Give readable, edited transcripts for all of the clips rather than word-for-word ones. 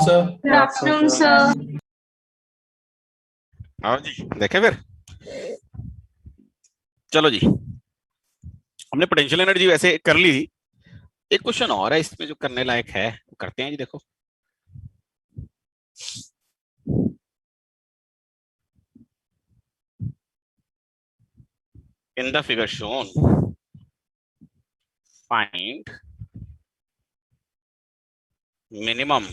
sir. Good afternoon sir. हाँ जी, देखे फिर। चलो जी, हमने पोटेंशियल एनर्जी वैसे कर ली थी। एक क्वेश्चन और है इसमें जो करने लायक है, करते हैं जी। देखो, in the figure shown find minimum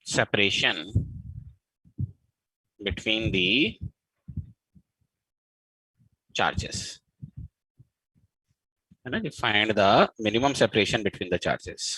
separation between the charges, है ना। find the minimum separation between the charges।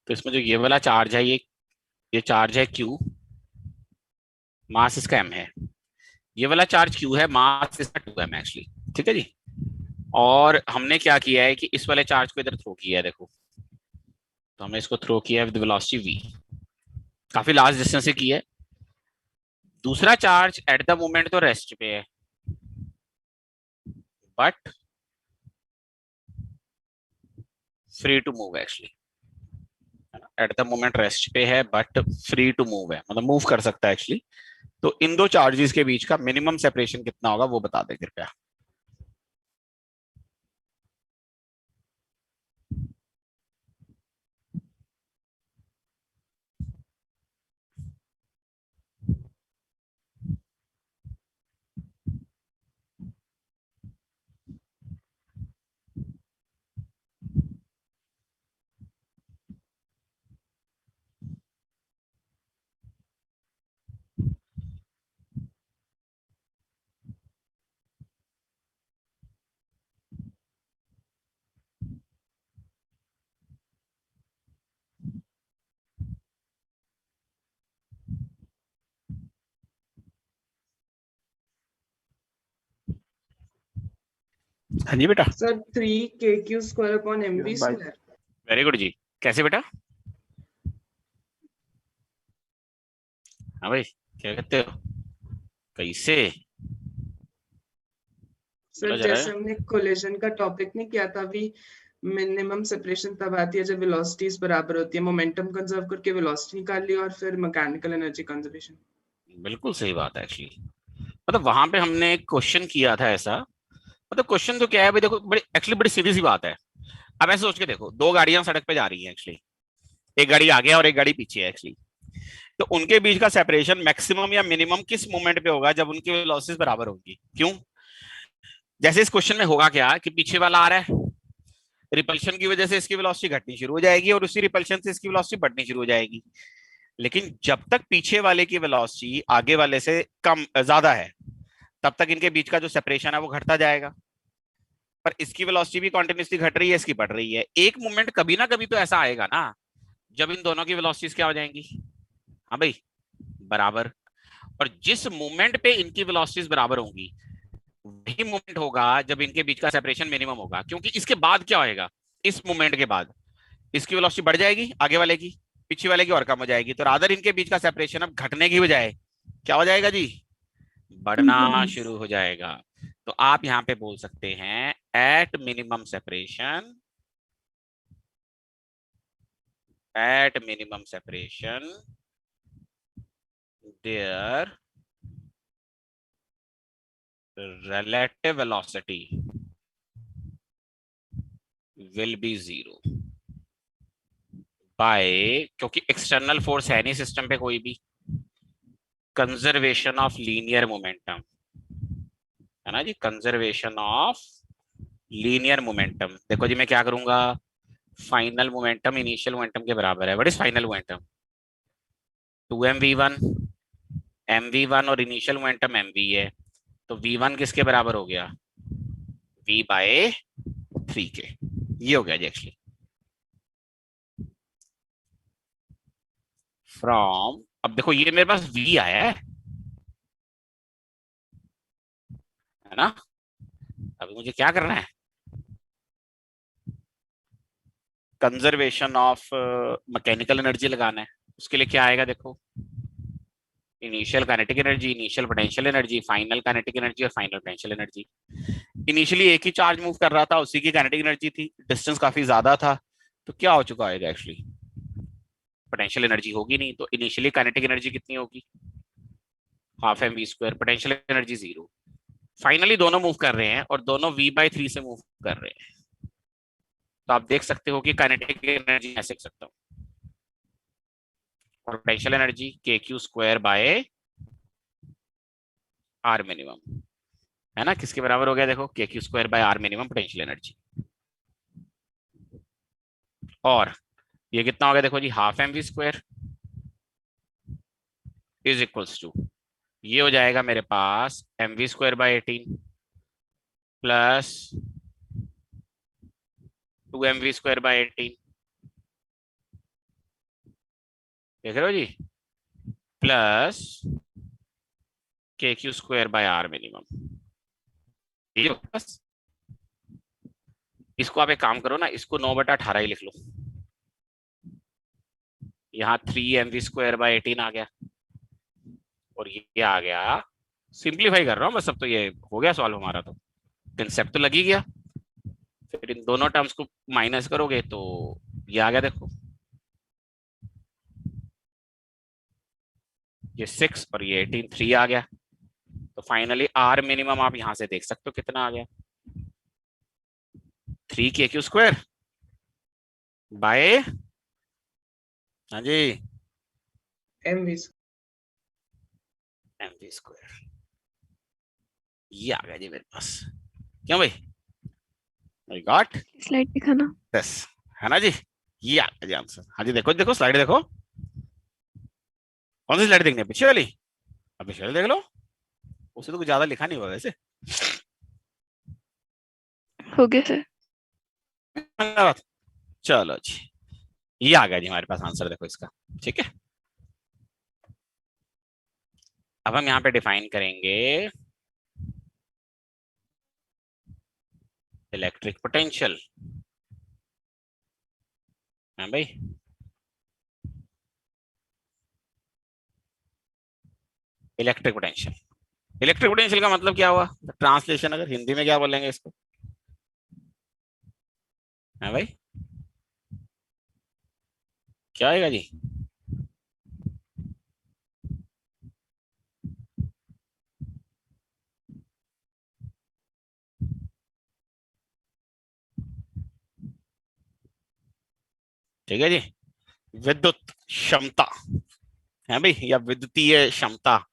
तो इसमें जो ये वाला चार्ज है, ये चार्ज है Q, मास इसका M है। ये वाला चार्ज Q है, मास इसका 2m एक्चुअली। ठीक है जी। और हमने क्या किया है कि इस वाले चार्ज को इधर थ्रो किया है। देखो, तो हमने इसको थ्रो किया है विद वेलोसिटी v, काफी लार्ज डिस्टेंस से किया है। दूसरा चार्ज एट द मोमेंट तो रेस्ट पे है, but free to move actually. At the moment rest पे है बट फ्री टू मूव है, मतलब मूव कर सकता है एक्चुअली। तो इन दो चार्जेस के बीच का मिनिमम सेपरेशन कितना होगा वो बता दे कृपया। हाँ जी बेटा। Sir 3 kq² upon mv²। Very good जी। कैसे बेटा? हाँ भाई, क्या कहते हो, कैसे? बोलो सर जरा। जैसे हमने कोलिजन का टॉपिक नहीं किया था अभी, मिनिमम सेपरेशन तब आती है जब वेलोसिटीज बराबर होती है। मोमेंटम कंजर्व करके वेलोसिटी निकाल ली और फिर मैकेनिकल एनर्जी कंजर्वेशन। बिल्कुल सही बात है एक्चुअली। मतलब वहां पे हमने एक क्वेश्चन किया था ऐसा। मतलब क्वेश्चन तो क्या है भाई, देखो, बड़ी एक्चुअली बड़ी सीधी सी बात है। अब ऐसे सोच के देखो, दो गाड़ियां सड़क पे जा रही हैं एक्चुअली, एक गाड़ी आगे और एक गाड़ी पीछे है एक्चुअली। तो उनके बीच का सेपरेशन मैक्सिमम या मिनिमम किस मोमेंट पे होगा? जब उनकी वेलोसिटीज बराबर होगी। क्यों? जैसे इस क्वेश्चन में होगा क्या कि पीछे वाला आ रहा है, रिपल्शन की वजह से इसकी वेलोसिटी घटनी शुरू हो जाएगी और उसी रिपल्शन से इसकी वेलोसिटी बढ़नी शुरू हो जाएगी। लेकिन जब तक पीछे वाले की वेलोसिटी आगे वाले से कम ज्यादा है, तब तक इनके बीच का जो सेपरेशन है वो घटता जाएगा। पर इसकी वेलोसिटी भी कॉन्टिन्यूसली घट रही है, इसकी बढ़ रही है। एक मोमेंट कभी ना कभी तो ऐसा आएगा ना जब इन दोनों की वेलोसिटीज क्या हो जाएंगी? हाँ भाई, बराबर। और जिस मोमेंट पे इनकी वेलोसिटीज बराबर होंगी, वही मोमेंट होगा जब इनके बीच का सेपरेशन मिनिमम होगा। क्योंकि इसके बाद क्या होएगा, इस मोमेंट के बाद इसकी वेलोसिटी बढ़ जाएगी आगे वाले की, पीछे वाले की और कम हो जाएगी। तो रादर इनके बीच का सेपरेशन अब घटने की बजाय क्या हो जाएगा जी? बढ़ना शुरू हो जाएगा। तो आप यहां पे बोल सकते हैं at minimum separation, at minimum separation their relative velocity will be zero by, क्योंकि एक्सटर्नल फोर्स है नहीं सिस्टम पे कोई भी, कंजर्वेशन ऑफ लीनियर मोमेंटम, है ना जी, कंजर्वेशन ऑफ लीनियर मोमेंटम। देखो जी, मैं क्या करूंगा, फाइनल मोमेंटम इनिशियल मोमेंटम के बराबर है। What is final momentum? 2mv1, mv1 और इनिशियल मोमेंटम mv है। तो v1 किसके बराबर हो गया? v बाय 3 के। ये हो गया जी एक्चुअली। फ्रॉम, अब देखो ये मेरे पास v आया है, ना। अभी मुझे क्या करना है, कंजर्वेशन ऑफ मैकेनिकल एनर्जी लगाना है। उसके लिए क्या आएगा देखो, initial kinetic energy, initial potential energy, final kinetic energy और फाइनल पोटेंशियल एनर्जी। इनिशियली एक ही चार्ज मूव कर रहा था, उसी की काइनेटिक एनर्जी थी, डिस्टेंस काफी ज्यादा था, तो क्या हो चुका है एक्चुअली, पोटेंशियल एनर्जी होगी नहीं, तो इनिशियली काइनेटिक एनर्जी कितनी होगी, half M we square, potential energy zero. Finally दोनों मूव कर रहे हैं और दोनों v/3 से मूव कर रहे हैं, तो आप देख सकते हो कि काइनेटिक एनर्जी ऐसे लिख सकता हूं, और potential energy kq² r minimum, है ना, किसके बराबर हो गया देखो, kq² r minimum potential energy. और ये कितना हो गया देखो जी, half M we square is equals to, ये हो जाएगा मेरे पास mv²/18 प्लस 2mv²/18, देख रहे हो जी, प्लस kq² मिनिमम। ये बस, इसको आप एक काम करो ना, इसको 9/18 ही लिख लो, यहाँ 3mv²/18 आ गया, और ये आ गया, सिंप्लीफाई कर रहा हूँ मैं सब, तो ये हो गया सॉल्व हमारा, तो कंसेप्ट तो लग ही गया। फिर इन दोनों टर्म्स को माइनस करोगे तो ये आ गया देखो, ये 6 और ये 18, 3 आ गया। तो फाइनली आर मिनिमम आप यहां से देख सकते हो कितना आ गया, 3kq² बाय, हाँ जी, mv mv², ये आ गया जी मेरे पास। क्यों भाई, आई गॉट स्लाइड दिखाना। दिस, है ना जी, ये आ गया जी आंसर। हाँ जी, देखो देखो स्लाइड देखो, कौन सी स्लाइड देखनी है, पीछे वाली, अब पीछे वाली देख लो, उसे तो कुछ ज्यादा लिखा नहीं हुआ वैसे। हो गया सर। चलो जी, ये आ गया जी हमारे पास आंसर, देखो इसका, ठीक है। अब हम यहाँ पे डिफाइन करेंगे इलेक्ट्रिक पोटेंशियल, है भाई, इलेक्ट्रिक पोटेंशियल। इलेक्ट्रिक पोटेंशियल का मतलब क्या हुआ, ट्रांसलेशन अगर हिंदी में क्या बोलेंगे इसको, है भाई, क्या आएगा जी, ठीक है जी, विद्युत क्षमता, है भाई, या विद्युतीय क्षमता,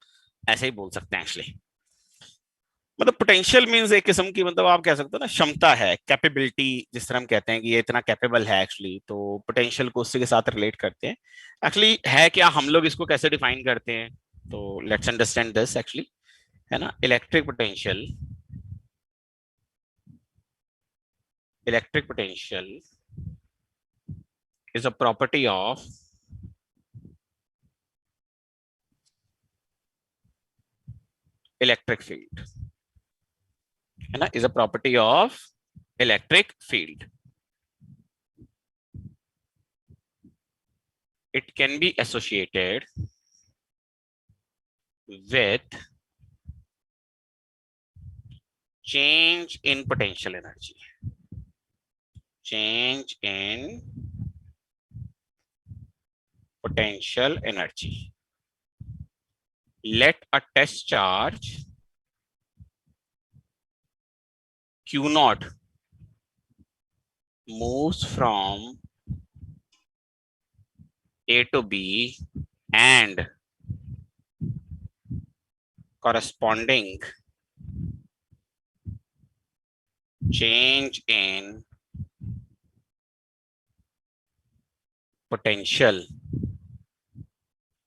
ऐसे ही बोल सकते हैं एक्चुअली। मतलब पोटेंशियल मींस एक किस्म की, मतलब आप कह सकते हो ना, क्षमता है, कैपेबिलिटी, जिस तरह हम कहते हैं कि ये इतना कैपेबल है एक्चुअली, तो पोटेंशियल को उसके साथ रिलेट करते हैं। एक्चुअली है क्या, हम लोग इसको कैसे डिफाइन करते हैं, तो लेट्स अंडरस्टैंड दिस एक्चुअली, है ना। Electric potential, electric potential is a property of electric field, है ना, is a property of electric field. It can be associated with change in potential energy, change in potential energy. Let a test charge Q0 moves from A to B and corresponding change in potential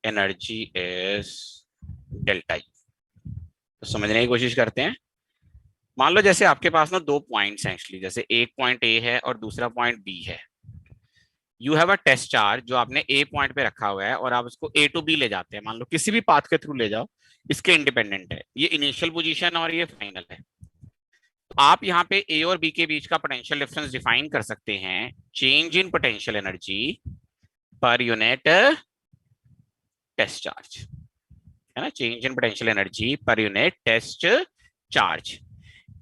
energy is delta E. तो समझने की कोशिश करते हैं। मान लो जैसे आपके पास ना दो पॉइंट्स हैं एक्चुअली, जैसे एक पॉइंट ए है और दूसरा पॉइंट बी है। You have a test charge जो आपने ए पॉइंट पे रखा हुआ है, और आप उसको ए टू बी ले जाते हैं, मान लो किसी भी पाथ के थ्रू ले जाओ, इसके इंडिपेंडेंट है, ये इनिशियल पोजीशन और ये फाइनल है। आप यहाँ पे ए और बी के बीच का पोटेंशियल डिफरेंस डिफाइन कर सकते हैं change in potential energy per unit test charge, है ना, change in potential energy per unit test charge.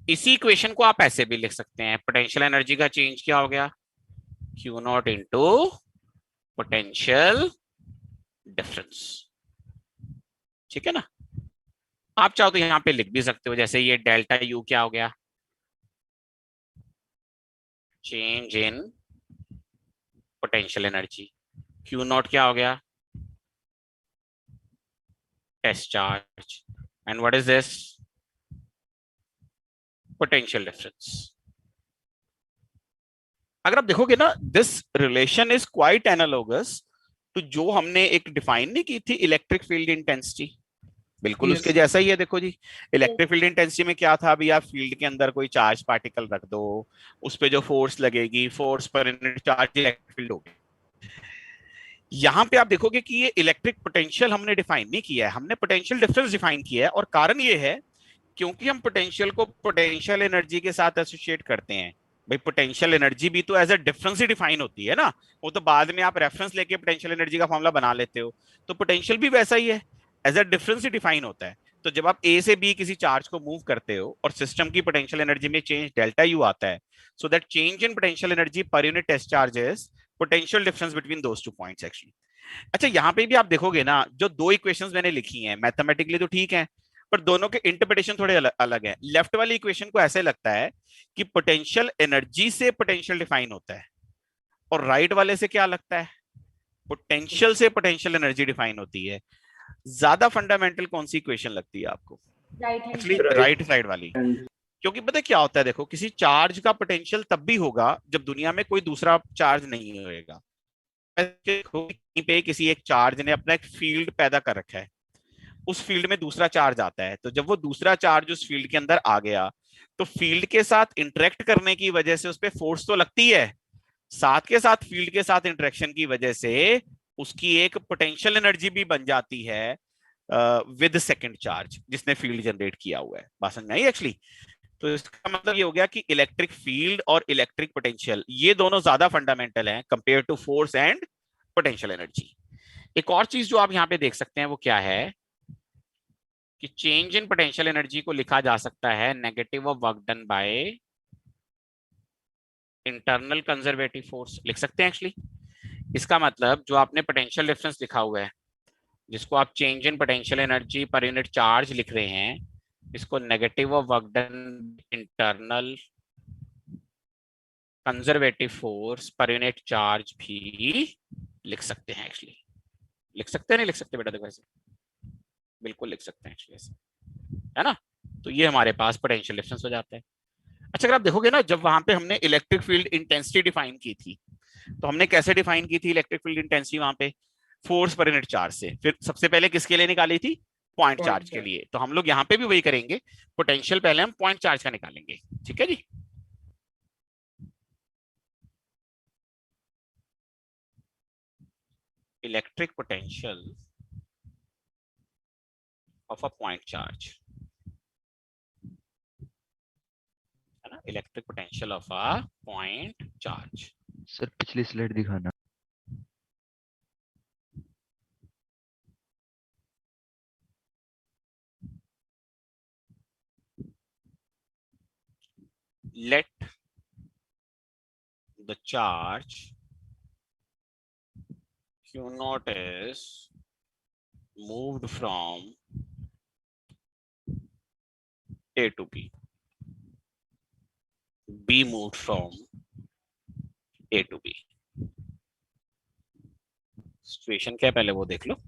इसी इक्वेशन को आप ऐसे भी लिख सकते हैं, पोटेंशियल एनर्जी का चेंज क्या हो गया, Q not into potential difference, ठीक है ना। आप चाहो तो यहां पे लिख भी सकते हो, जैसे ये डेल्टा U क्या हो गया, change in potential energy, Q not क्या हो गया, test charge, and what is this, potential difference. अगर आप देखोगे ना, this relation is quite analogous तो जो हमने एक डिफाइन नहीं की थी इलेक्ट्रिक फील्ड इंटेंसिटी, बिल्कुल Yes, उसके sir. जैसा ही है। देखो जी, इलेक्ट्रिक फील्ड इंटेंसिटी में क्या था, अभी आप फील्ड के अंदर कोई चार्ज पार्टिकल रख दो, उस पे जो फोर्स लगेगी, force per unit charge electric field होगी। यहाँ पे आप देखोगे कि ये इलेक्ट्रिक पोटेंशियल हमने डिफाइन नहीं किया है, हमने पोटेंशियल डिफरेंस डिफाइन किया है। और कारण ये है क्योंकि हम पोटेंशियल को पोटेंशियल एनर्जी के साथ एसोसिएट करते हैं। भाई पोटेंशियल एनर्जी भी तो एज अ डिफरेंस ही डिफाइन होती है ना, वो तो बाद में आप रेफरेंस लेके पोटेंशियल एनर्जी का फॉर्मूला बना लेते हो, तो पोटेंशियल भी वैसा ही है, एज अ डिफरेंस ही डिफाइन होता है। तो जब आप ए से बी किसी चार्ज को मूव करते हो और सिस्टम की पोटेंशियल एनर्जी में चेंज डेल्टा यू आता है, so that change in potential energy per unit test charge is potential difference between those two points actually. अच्छा, यहाँ पे भी आप देखोगे ना, जो दो इक्वेशंस मैंने लिखी हैं मैथमेटिकली तो ठीक है, पर दोनों के इंटरप्रिटेशन थोड़े अलग है। लेफ्ट वाली इक्वेशन को ऐसे लगता है कि पोटेंशियल एनर्जी से पोटेंशियल डिफाइन होता है, और राइट वाले से क्या लगता है, पोटेंशियल से पोटेंशियल एनर्जी डिफाइन होती है। ज्यादा फंडामेंटल कौन सी इक्वेशन लगती है आपको, एक्चुअली राइट साइड वाली। क्योंकि पता क्या होता है, देखो किसी चार्ज का पोटेंशियल तब भी होगा जब दुनिया में कोई दूसरा चार्ज नहीं होएगा। कहीं पे किसी एक चार्ज ने अपना एक फील्ड पैदा कर रखा है, उस फील्ड में दूसरा चार्ज आता है, तो जब वो दूसरा चार्ज उस फील्ड के अंदर आ गया तो फील्ड के साथ इंटरेक्ट करने की वजह से उस पर फोर्स तो लगती है, साथ के साथ फील्ड के साथ इंटरेक्शन की वजह से उसकी एक पोटेंशियल एनर्जी भी बन जाती है विद सेकंड चार्ज जिसने फील्ड जनरेट किया हुआ है। बात समझ में आई एक्चुअली। तो इसका मतलब ये हो गया कि इलेक्ट्रिक फील्ड और इलेक्ट्रिक पोटेंशियल ये दोनों ज्यादा फंडामेंटल हैं compare to force and potential energy. एक और चीज जो आप यहाँ पे देख सकते हैं वो क्या है कि चेंज इन पोटेंशियल एनर्जी को लिखा जा सकता है negative of work done by internal conservative force, लिख सकते हैं एक्चुअली। इसका मतलब जो आपने पोटेंशियल डिफरेंस लिखा हुआ है, जिसको आप change in potential energy per unit charge लिख रहे हैं, इसको negative of work done internal conservative force per unit charge भी लिख सकते हैं एक्चुअली। लिख सकते हैं, नहीं लिख सकते बेटा, देखो ऐसे बिल्कुल लिख सकते हैं एक्चुअली ऐसे, है ना। तो ये हमारे पास पोटेंशियल डिफरेंस हो जाता है। अच्छा, अगर आप देखोगे ना, जब वहां पे हमने इलेक्ट्रिक फील्ड इंटेंसिटी डिफाइन की थी, तो हमने कैसे डिफाइन की थी इलेक्ट्रिक फील्ड इंटेंसिटी, वहां पे फोर्स पर यूनिट चार्ज से। फिर सबसे पहले किसके लिए निकाली थी, पॉइंट चार्ज के लिए। तो हम लोग यहाँ पे भी वही करेंगे, पोटेंशियल पहले हम पॉइंट चार्ज का निकालेंगे, ठीक है जी। Electric potential of a point charge, है ना, electric potential of a point charge. Sir पिछली स्लाइड दिखाना। Let the charge Q naught is moved from A to B, B moved from A to B। Situation क्या है पहले वो देख लो।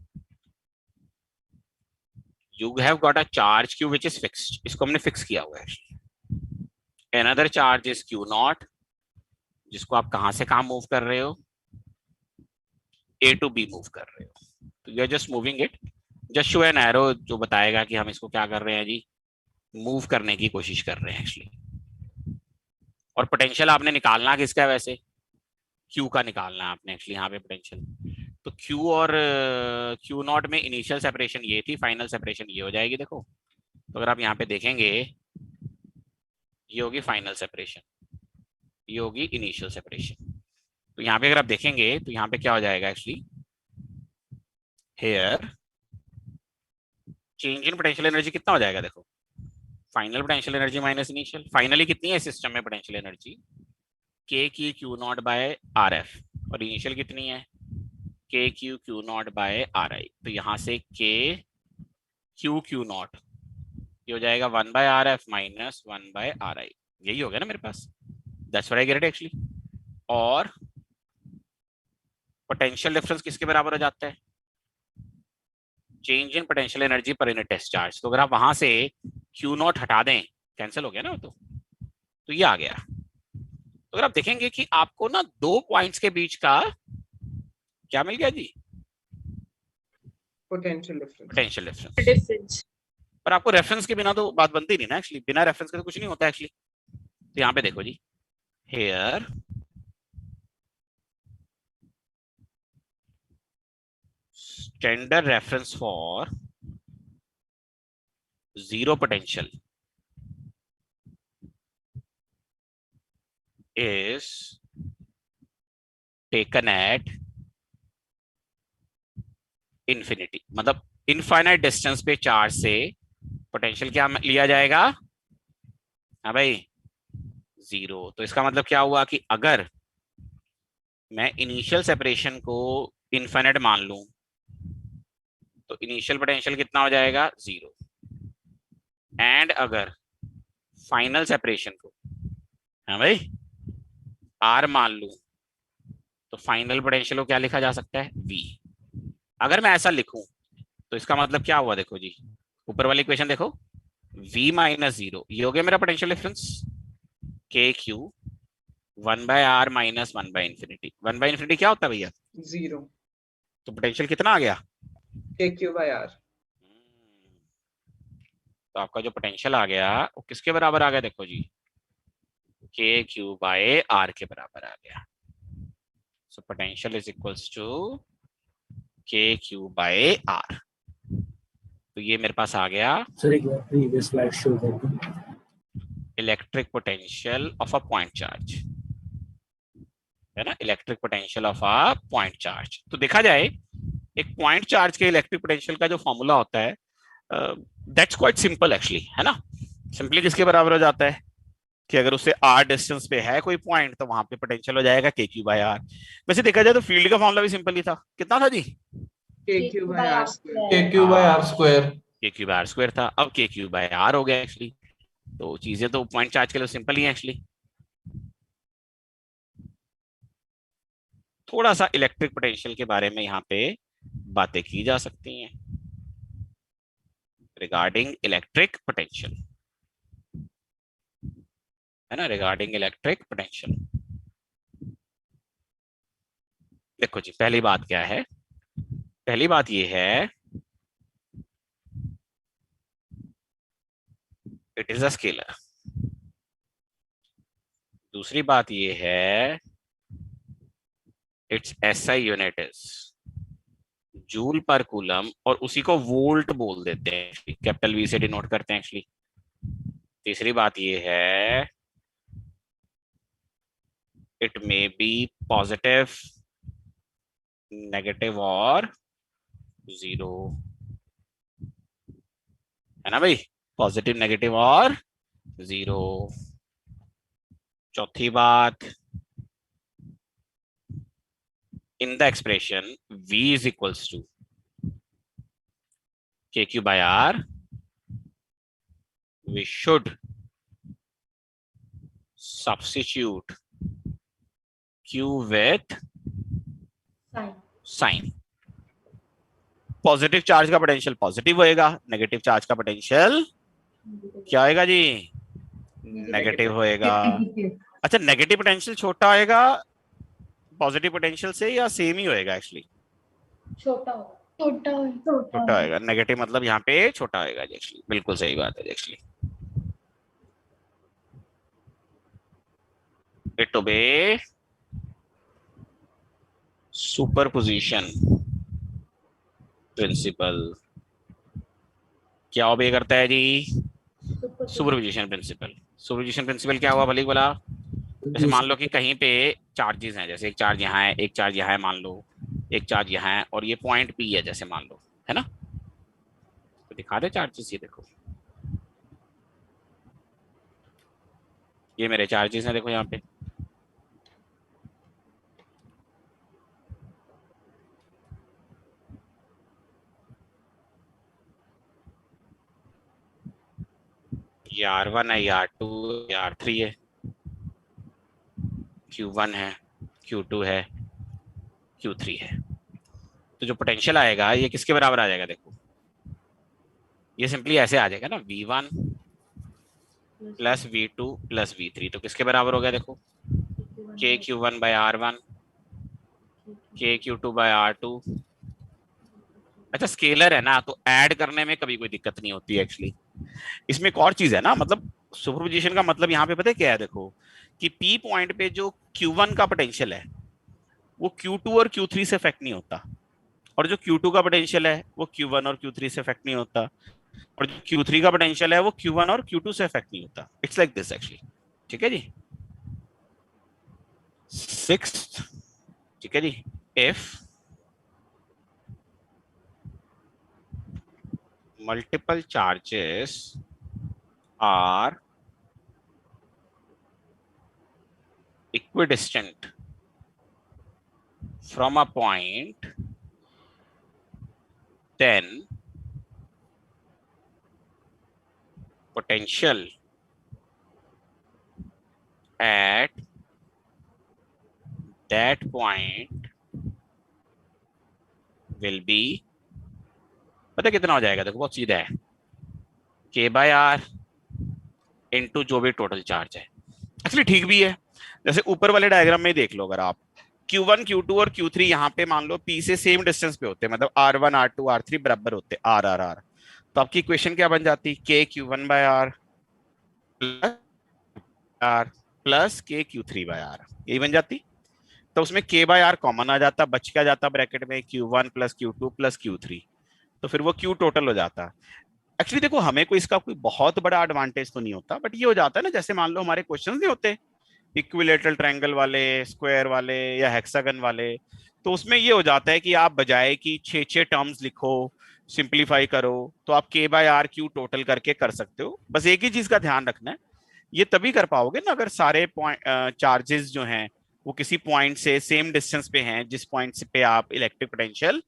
You have got a charge Q which is fixed, इसको हमने fix किया हुआ है। Another charge is Q naught, जिसको आप कहां से कहां मूव कर रहे हो, A to B मूव कर रहे हो। तो you are just moving it, just show an arrow जो बताएगा कि हम इसको क्या कर रहे हैं जी, मूव करने की कोशिश कर रहे हैं एक्चुअली। और पोटेंशियल आपने निकालना किसका है वैसे, क्यू का निकालना है आपने एक्चुअली यहाँ पे पोटेंशियल। तो क्यू और क्यू नॉट में इनिशियल सेपरेशन ये थी, फाइनल सेपरेशन ये हो जाएगी। देखो तो अगर आप यहाँ पे देखेंगे ये होगी फाइनल सेपरेशन, ये होगी इनिशियल सेपरेशन। तो यहाँ पे अगर आप देखेंगे तो यहाँ पे क्या हो जाएगा actually, here change in potential energy कितना हो जाएगा, देखो final potential energy minus initial. Finally कितनी है सिस्टम में पोटेंशियल एनर्जी, के की Q not by R F, और इनिशियल कितनी है, K Q Q not by R I. तो यहाँ से के क्यू क्यू नॉट ये हो जाएगा 1 by R F minus 1 by R I, यही हो गया ना मेरे पास, that's what I get it actually. और पोटेंशियल डिफरेंस किसके बराबर हो जाता है, change in potential energy per unit test charge. तो अगर आप वहां से क्यू नॉट हटा दें, कैंसिल हो गया ना, तो ये आ गया। तो अगर आप देखेंगे कि आपको ना दो पॉइंट्स के बीच का क्या मिल गया जी, पोटेंशियल डिफरेंस। Potential difference. पर आपको रेफरेंस के बिना तो बात बनती नहीं ना एक्चुअली, बिना रेफरेंस के तो कुछ नहीं होता एक्चुअली। तो यहाँ पे देखो जी, here standard reference for zero potential is taken at infinity, मतलब इनफाइनाइट डिस्टेंस पे चार्ज से पोटेंशियल क्या लिया जाएगा, हाँ भाई जीरो। तो इसका मतलब क्या हुआ कि अगर मैं इनिशियल सेपरेशन को इनफाइनाइट मान लूं तो इनिशियल पोटेंशियल कितना हो जाएगा, जीरो। एंड अगर फाइनल सेपरेशन को, हाँ भाई आर मान लूं तो फाइनल पोटेंशियल को क्या लिखा जा सकता है, वी। अगर मैं ऐसा लिखूं तो इसका मतलब क्या हुआ, देखो जी ऊपर वाली इक्वेशन देखो, v माइनस जीरो, ये हो गया मेरा potential difference, K Q 1 by R minus 1 by infinity. 1 by infinity क्या होता है भैया, जीरो। तो पोटेंशियल कितना आ गया, के क्यू बाय आर। तो आपका जो पोटेंशियल आ गया वो किसके बराबर आ गया, देखो जी के क्यू बाय आर के बराबर आ गया। So potential is equals to K Q by R. तो ये मेरे पास आ गया सर एक बार प्रीवियस स्लाइड शो कर दो। Electric potential of a point charge, है ना, electric potential of a point charge. तो देखा जाए एक पॉइंट चार्ज के इलेक्ट्रिक पोटेंशियल का जो फॉर्मूला होता है दैट्स क्वाइट सिंपल एक्चुअली, है ना। सिंपली किसके बराबर हो जाता है कि अगर उससे आर डिस्टेंस पे है कोई पॉइंट तो वहां पे पोटेंशियल हो जाएगा के क्यू बाय आर। वैसे देखा जाए तो फील्ड का फॉर्मूला भी सिंपल ही था, कितना था जी, के क्यू बाय आर स्क्वायर। के क्यू बाय आर स्क्वायर, के क्यू बाय आर स्क्वायर था, अब के क्यू बाय आर हो गया एक्चुअली। तो चीजें तो पॉइंट चार्ज के लिए सिंपल ही है एक्चुअली। थोड़ा सा इलेक्ट्रिक पोटेंशियल के बारे में यहाँ पे बातें की जा सकती हैं रिगार्डिंग इलेक्ट्रिक पोटेंशियल, है ना, रिगार्डिंग इलेक्ट्रिक पोटेंशियल। देखो जी पहली बात क्या है, पहली बात ये है इट इज अ स्केलर। दूसरी बात ये है it's SI unit is joule पर कूलम, और उसी को वोल्ट बोल देते हैं, कैपिटल वी से डिनोट करते हैं एक्चुअली। तीसरी बात ये है it may be positive, negative और जीरो, है ना भाई, पॉजिटिव नेगेटिव और जीरो। चौथी बात, in the expression v is equals to kq by r, we should substitute q with sign. Positive charge का पोटेंशियल पॉजिटिव होएगा, नेगेटिव चार्ज का पोटेंशियल क्या होएगा जी, नेगेटिव होएगा। अच्छा नेगेटिव पोटेंशियल छोटा होएगा पॉजिटिव पोटेंशियल से या सेम ही होएगा एक्चुअली, छोटा होएगा। नेगेटिव मतलब यहाँ पे छोटा होएगा एक्चुअली, बिल्कुल सही बात है actually. It obey superposition principle. क्या ओबे करता है जी, सुपरपोजिशन प्रिंसिपल। सुपरपोजिशन प्रिंसिपल क्या हुआ भले वाला? जैसे मान लो कि कहीं पे चार्जेस हैं, जैसे एक चार्ज यहाँ है, एक चार्ज यहाँ है, मान लो एक चार्ज यहाँ है, और ये पॉइंट पी है जैसे मान लो, है ना? तो दिखा दे चार्जेस, ये देखो ये मेरे चार्जेस हैं, देखो यहाँ पे। ये R1 है, ये R2, ये R3 है, Q1 है, Q2 है, Q3 है। तो जो पोटेंशियल आएगा ये किसके बराबर आ जाएगा? देखो ये सिंपली ऐसे आ जाएगा ना, V1 plus V2 plus V3। तो किसके बराबर हो गया? देखो KQ1 bye R1, KQ2 bye R2। अच्छा स्केलर है ना, तो ऐड करने में कभी कोई दिक्कत नहीं होती है एक्चुअली। इसमें एक और चीज है ना, मतलब सुपरपोजिशन का मतलब यहाँ पे पता है क्या है? देखो कि P पॉइंट पे जो Q1 का पोटेंशियल है वो Q2 और Q3 से इफेक्ट नहीं होता, और जो Q2 का पोटेंशियल है वो Q1 और Q3 से इफेक्ट नहीं होता, और जो Q3 का पोटेंशियल है वो Q1 और Q2 से इफेक्ट नहीं होता। It's like this actually. ठीक है जी। सिक्स्थ, ठीक है जी, if multiple charges are equidistant from a point, then potential at that point will be, पता कितना हो जाएगा? देखो बहुत सीधा है, K बाय R इंटू जो भी टोटल चार्ज है। एक्चुअली ठीक भी है, जैसे ऊपर वाले डायग्राम में देख लो, अगर आप Q1 Q2 और Q3 यहाँ पे मान लो P से सेम डिस्टेंस पे होते, मतलब R1 R2 R3 बराबर होते, R R R, तो आपकी इक्वेशन क्या बन जाती? K Q1 by R plus K Q3 by R, यही बन जाती। तो उसमें K बाय R कॉमन आ जाता, बच क्या जाता ब्रैकेट में? Q1 plus Q2 plus Q3, तो फिर वो Q टोटल हो जाता। एक्चुअली देखो हमें कोई इसका कोई बहुत बड़ा एडवांटेज तो नहीं होता, बट ये हो जाता है ना, जैसे मान लो हमारे क्वेश्चंस नहीं होते इक्विलेटरल ट्रायंगल वाले, स्क्वायर वाले या हेक्सागन वाले, तो उसमें ये हो जाता है कि आप बजाय कि 6 टर्म्स लिखो, सिंप्लीफाई करो, तो आप K by R Q total करके कर सकते हो। बस एक ही चीज का ध्यान रखना है, ये तभी कर पाओगे ना अगर सारे पॉइंट चार्जेस जो हैं वो किसी पॉइंट से सेम डिस्टेंस पे हैं, जिस पॉइंट पे आप इलेक्ट्रिक पोटेंशियल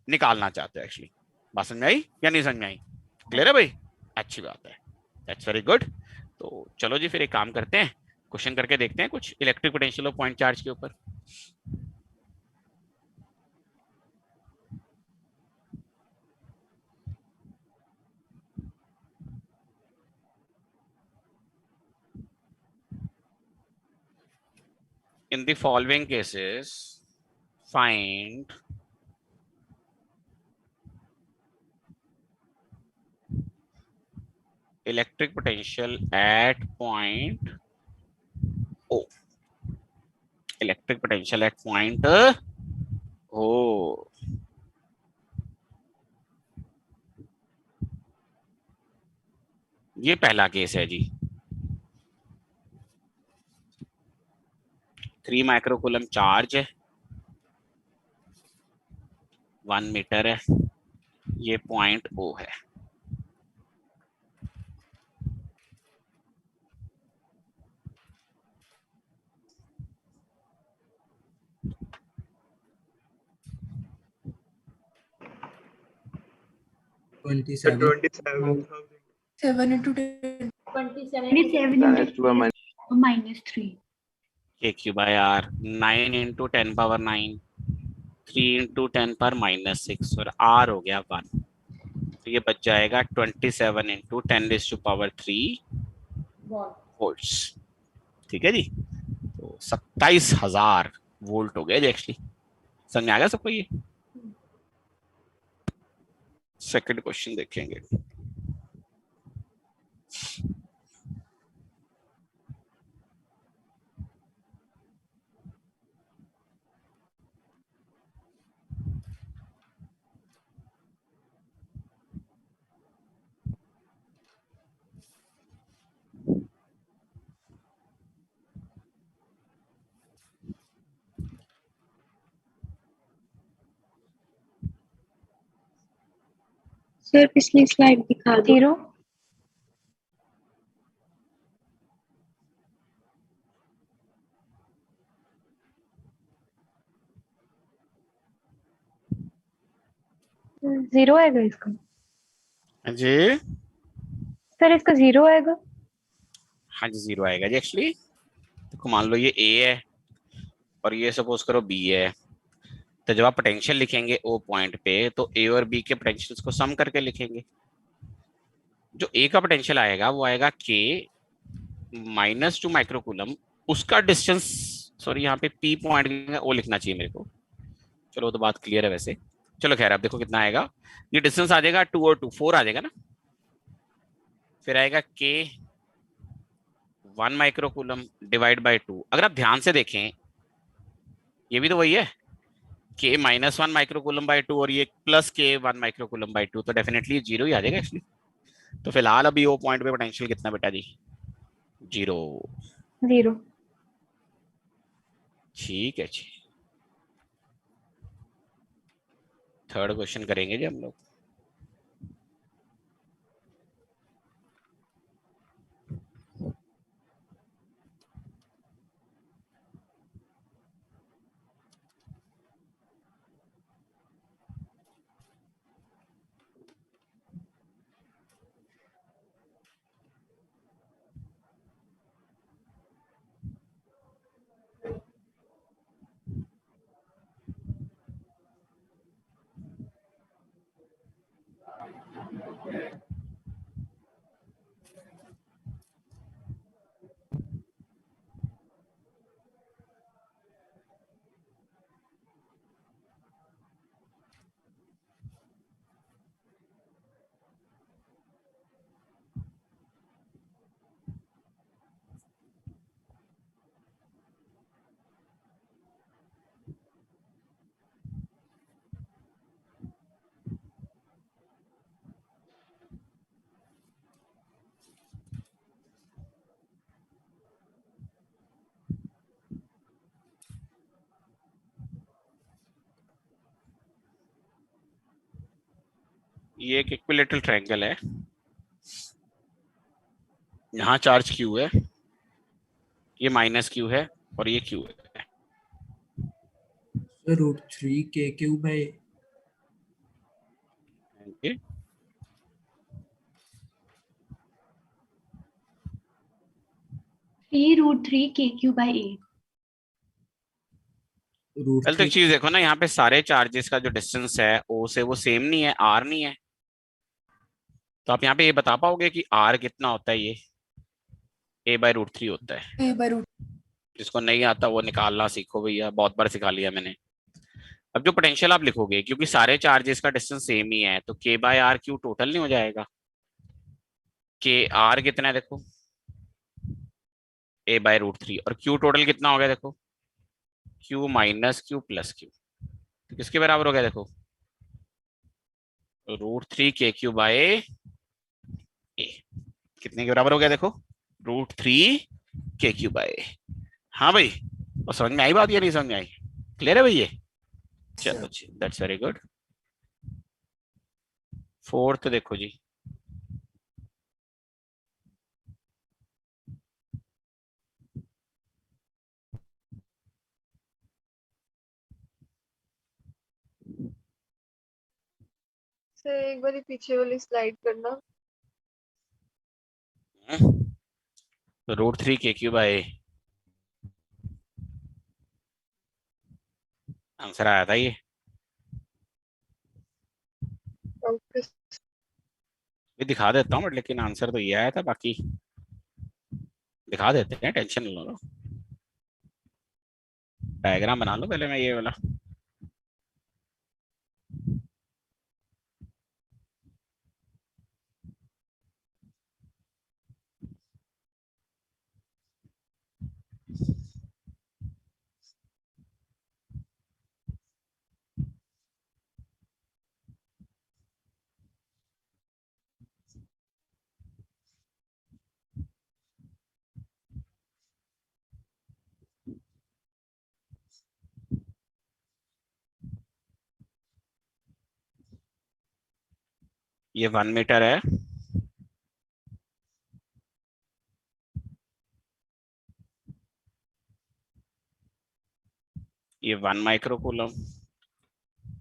निकालना चाहते हो। एक्चुअली बात समझ आई या नहीं समझ आई? क्लियर है भाई? अच्छी बात है, दैट्स वेरी गुड। तो चलो जी फिर एक काम करते हैं, क्वेश्चन करके देखते हैं कुछ electric potential of point charge के ऊपर। In the following cases, find electric potential at point O. Electric potential at point O. ये पहला केस है जी। 3 माइक्रोकूलम चार्ज है, 1 मीटर है, ये पॉइंट O है। Seven into 10. 27 minus 3. KQ by R 9 into 10 power 9, 3 into 10 पर माइनस 6, और R हो गया 1, तो ये बच जाएगा 27 into 10 raised to power 3 volts. ठीक है जी, तो 27,000 वोल्ट हो गया जी। एक्चुअली समझ में आ गया सबको? ये सेकंड क्वेश्चन देखेंगे। सर पिछली स्लाइड दिखा दो। 0 0 आएगा इसका। जी सर इसका 0 आएगा। हाँ जी 0 आएगा जी। एक्चुअली देखो मान लो ये ए है और ये सपोज करो बी है, तो जब आप पोटेंशियल लिखेंगे ओ पॉइंट पे तो ए और बी के पोटेंशियल्स को सम करके लिखेंगे। जो ए का पोटेंशियल आएगा वो आएगा के -2 माइक्रोकूलम, उसका डिस्टेंस, सॉरी यहाँ पे पी पॉइंट ओ लिखना चाहिए मेरे को, चलो तो बात क्लियर है वैसे। चलो खैर अब देखो कितना आएगा, ये डिस्टेंस आ जाएगा 2 और 2 4 आ जाएगा ना, फिर आएगा के 1 माइक्रोकूलम डिवाइड बाय 2। अगर आप ध्यान से देखें ये भी तो वही है, के -1 माइक्रोकूलम बाय 2 और ये प्लस के 1 माइक्रोकूलम बाय 2, तो डेफिनेटली 0 ही आ जाएगा एक्चुअली। तो फिलहाल अभी ओ पॉइंट पे पोटेंशियल कितना बेटा जी? 0। 0 ठीक है जी, थर्ड क्वेश्चन करेंगे जी हम लोग। ये एक इक्विलेटरल ट्रायंगल है, यहाँ चार्ज क्यू है, ये -q है और ये q है। √3 k³ Okay? P√3 KQ/A। पहले तो एक चीज देखो ना, यहाँ पे सारे चार्जेस का जो डिस्टेंस है ओ से वो सेम नहीं है, r नहीं है, तो आप यहाँ पे ये बता पाओगे कि r कितना होता है? ये a/√3 होता है। जिसको नहीं आता वो निकालना सीखो भैया, बहुत बार सिखा लिया मैंने। अब जो पोटेंशियल आप लिखोगे, क्योंकि सारे चार्जेस का डिस्टेंस सेम ही है, तो k/r क्यू टोटल नहीं हो जाएगा? के r कितना है देखो, a/√3, और q टोटल कितना हो गया देखो, q -q + q, तो किसके बराबर हो गया देखो, √3 KQ/A। कितने के बराबर हो गया देखो, √3 KQ/A। हाँ भाई, और समझ में आई बात या नहीं समझ में आई? क्लियर है भैया? चलो जी, दैट्स वेरी गुड। फोर्थ देखो जी, सर एक बार पीछे वाली स्लाइड करना। √3 KQ/A आंसर आया था ये। ओके। ये दिखा देता हूँ बट लेकिन आंसर तो ये आया था, बाकी दिखा देते हैं, टेंशन लो लो। डायग्राम बना लो पहले मैं ये वाला। ये 1 मीटर है, ये 1 माइक्रोकूलम,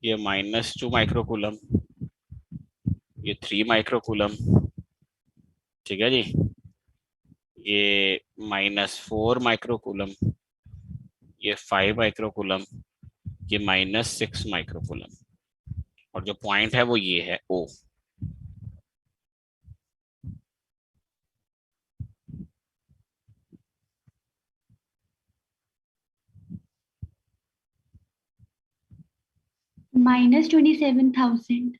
ये -2 माइक्रोकूलम, ये 3 माइक्रोकूलम, ठीक है जी, ये -4 माइक्रोकूलम, ये 5 माइक्रोकूलम, ये -6 माइक्रोकूलम, और जो पॉइंट है वो ये है O। -27,000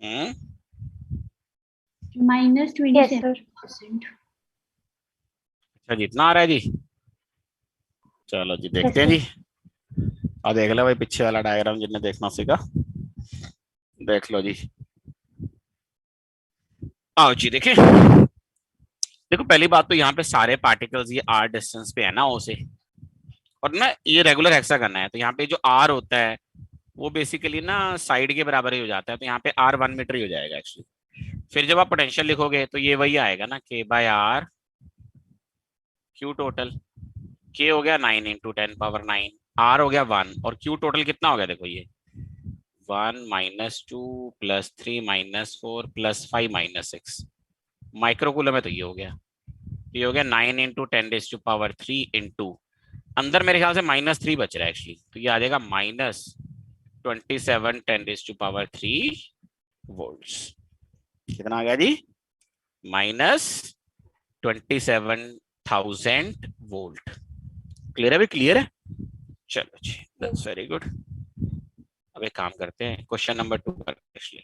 हम्म, Yes, sir. -27,000। अच्छा जितना आ रहा है जी, चलो जी देखते हैं sir. जी। और देख लो भाई पीछे वाला डायग्राम जिनने देखना सीखा, देख लो जी। आओ जी देखें, देखो पहली बात तो यहाँ पे सारे पार्टिकल्स ये r डिस्टेंस पे है ना O से, और ना ये रेगुलर हेक्सागन है, तो यहाँ पे जो r होता है वो बेसिकली ना साइड के बराबर ही हो जाता है, तो यहाँ पे r 1 मीटर ही हो जाएगा एक्चुअली। फिर जब आप पोटेंशियल लिखोगे तो ये वही आएगा ना, k/r q टोटल, k हो गया 9 × 10⁻9, r हो गया 1, और q टोटल कितना हो गया देखो ये 1 -2 +3 -4 +5 -6 माइक्रोकूलम है, तो ये हो गया, ये हो गया 9 × 10⁻³ इंटू, अंदर मेरे ख्याल से -3 बच रहा है एक्चुअली, तो ये आ जाएगा -27 10⁻³ वोल्ट्स। कितना आ गया जी, -27,000 वोल्ट। क्लियर है भी, क्लियर है, चलो जी दैट्स वेरी गुड। अब एक काम करते हैं, क्वेश्चन नंबर 2 पर, एक्चुअली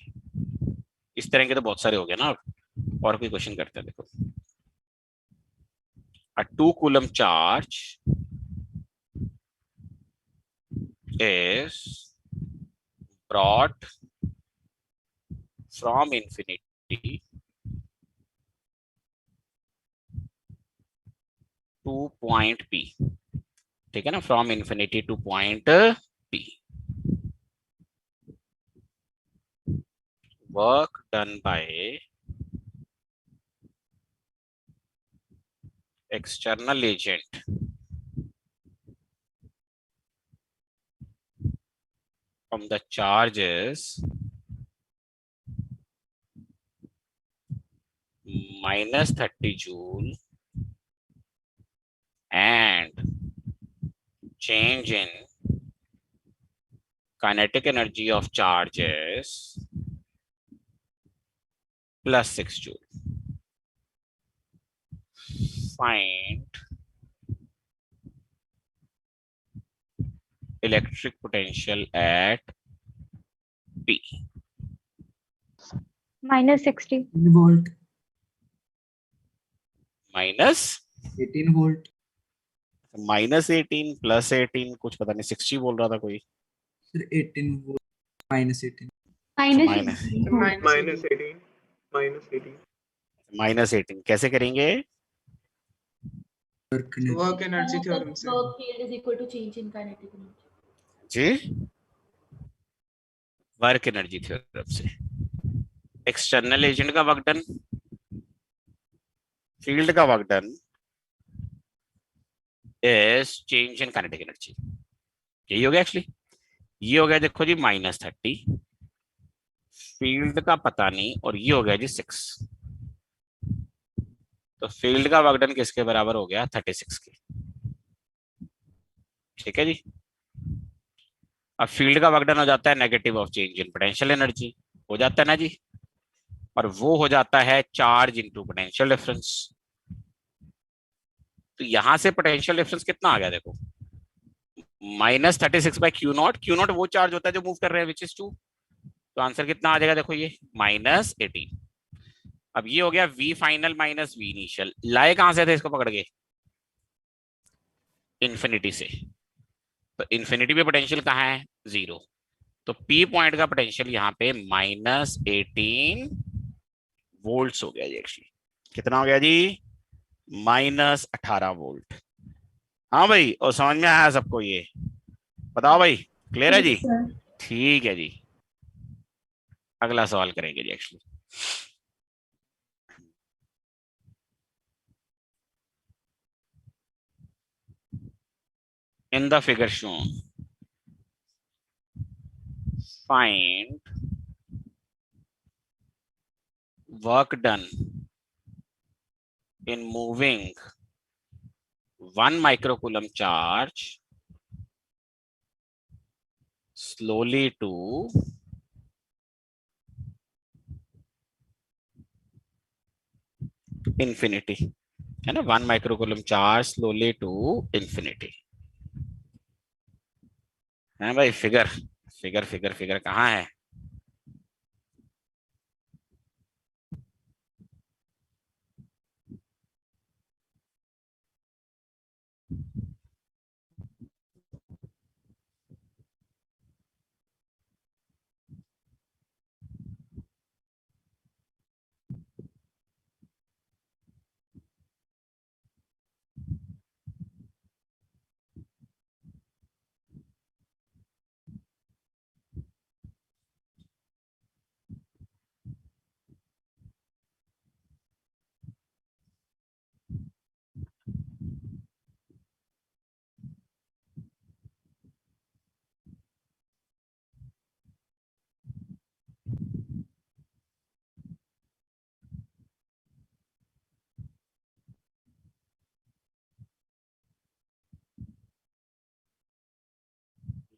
इस तरह के तो बहुत सारे हो गए ना, और कोई क्वेश्चन करते हैं। देखो, a 2 coulomb charge is brought from infinity to point P, ठीक है ना, from infinity to point P, work done by external agent from the charges -30 joule and change in kinetic energy of charges +6 joule. Find electric potential at P. -60. Volt, -18 volt, +18 कुछ पता नहीं, 60 बोल रहा था कोई, फिर 18 वोल्ट, -18 माइनस -18 कैसे करेंगे वर्क वर्क एनर्जी थ्योरम से। work field is equal to change in kinetic energy. जी, वर्क एनर्जी थ्योरम से। एक्सटर्नल एजेंट का वर्क डन, फील्ड का work done is change in kinetic energy, यही हो गया एक्चुअली। ये हो गया देखो जी -30, फील्ड का पता नहीं, और ये हो गया जी 6, तो फील्ड का वर्क डन किसके बराबर हो गया 36 के, ठीक है जी। अब फील्ड का वर्क डन हो जाता है negative of change in potential energy, हो जाता है ना जी, और वो हो जाता है चार्ज इनटू पोटेंशियल डिफरेंस। तो यहां से पोटेंशियल डिफरेंस कितना आ गया देखो, -36/Q0, Q0 वो चार्ज होता है जो मूव कर रहे हैं विच इज 2, तो आंसर कितना आ जाएगा देखो ये -18। अब ये हो गया V final minus V initial, लाए कहां से थे इसको पकड़ के, इन्फिनिटी से, तो इन्फिनिटी पे पोटेंशियल कहाँ है 0, तो P पॉइंट का पोटेंशियल यहाँ पे -18 वोल्ट्स हो गया जी एक्चुअली। कितना हो गया जी, -18 वोल्ट। हाँ भाई, और समझ में आया सबको, ये बताओ भाई, क्लियर है जी, Yes, sir. ठीक है जी। अगला सवाल करेंगे जी actually. In the figure shown, find work done in moving 1 microcoulomb charge slowly to infinity, है ना, 1 microcoulomb charge slowly to infinity। है भाई, फिगर फिगर फिगर फिगर कहाँ है?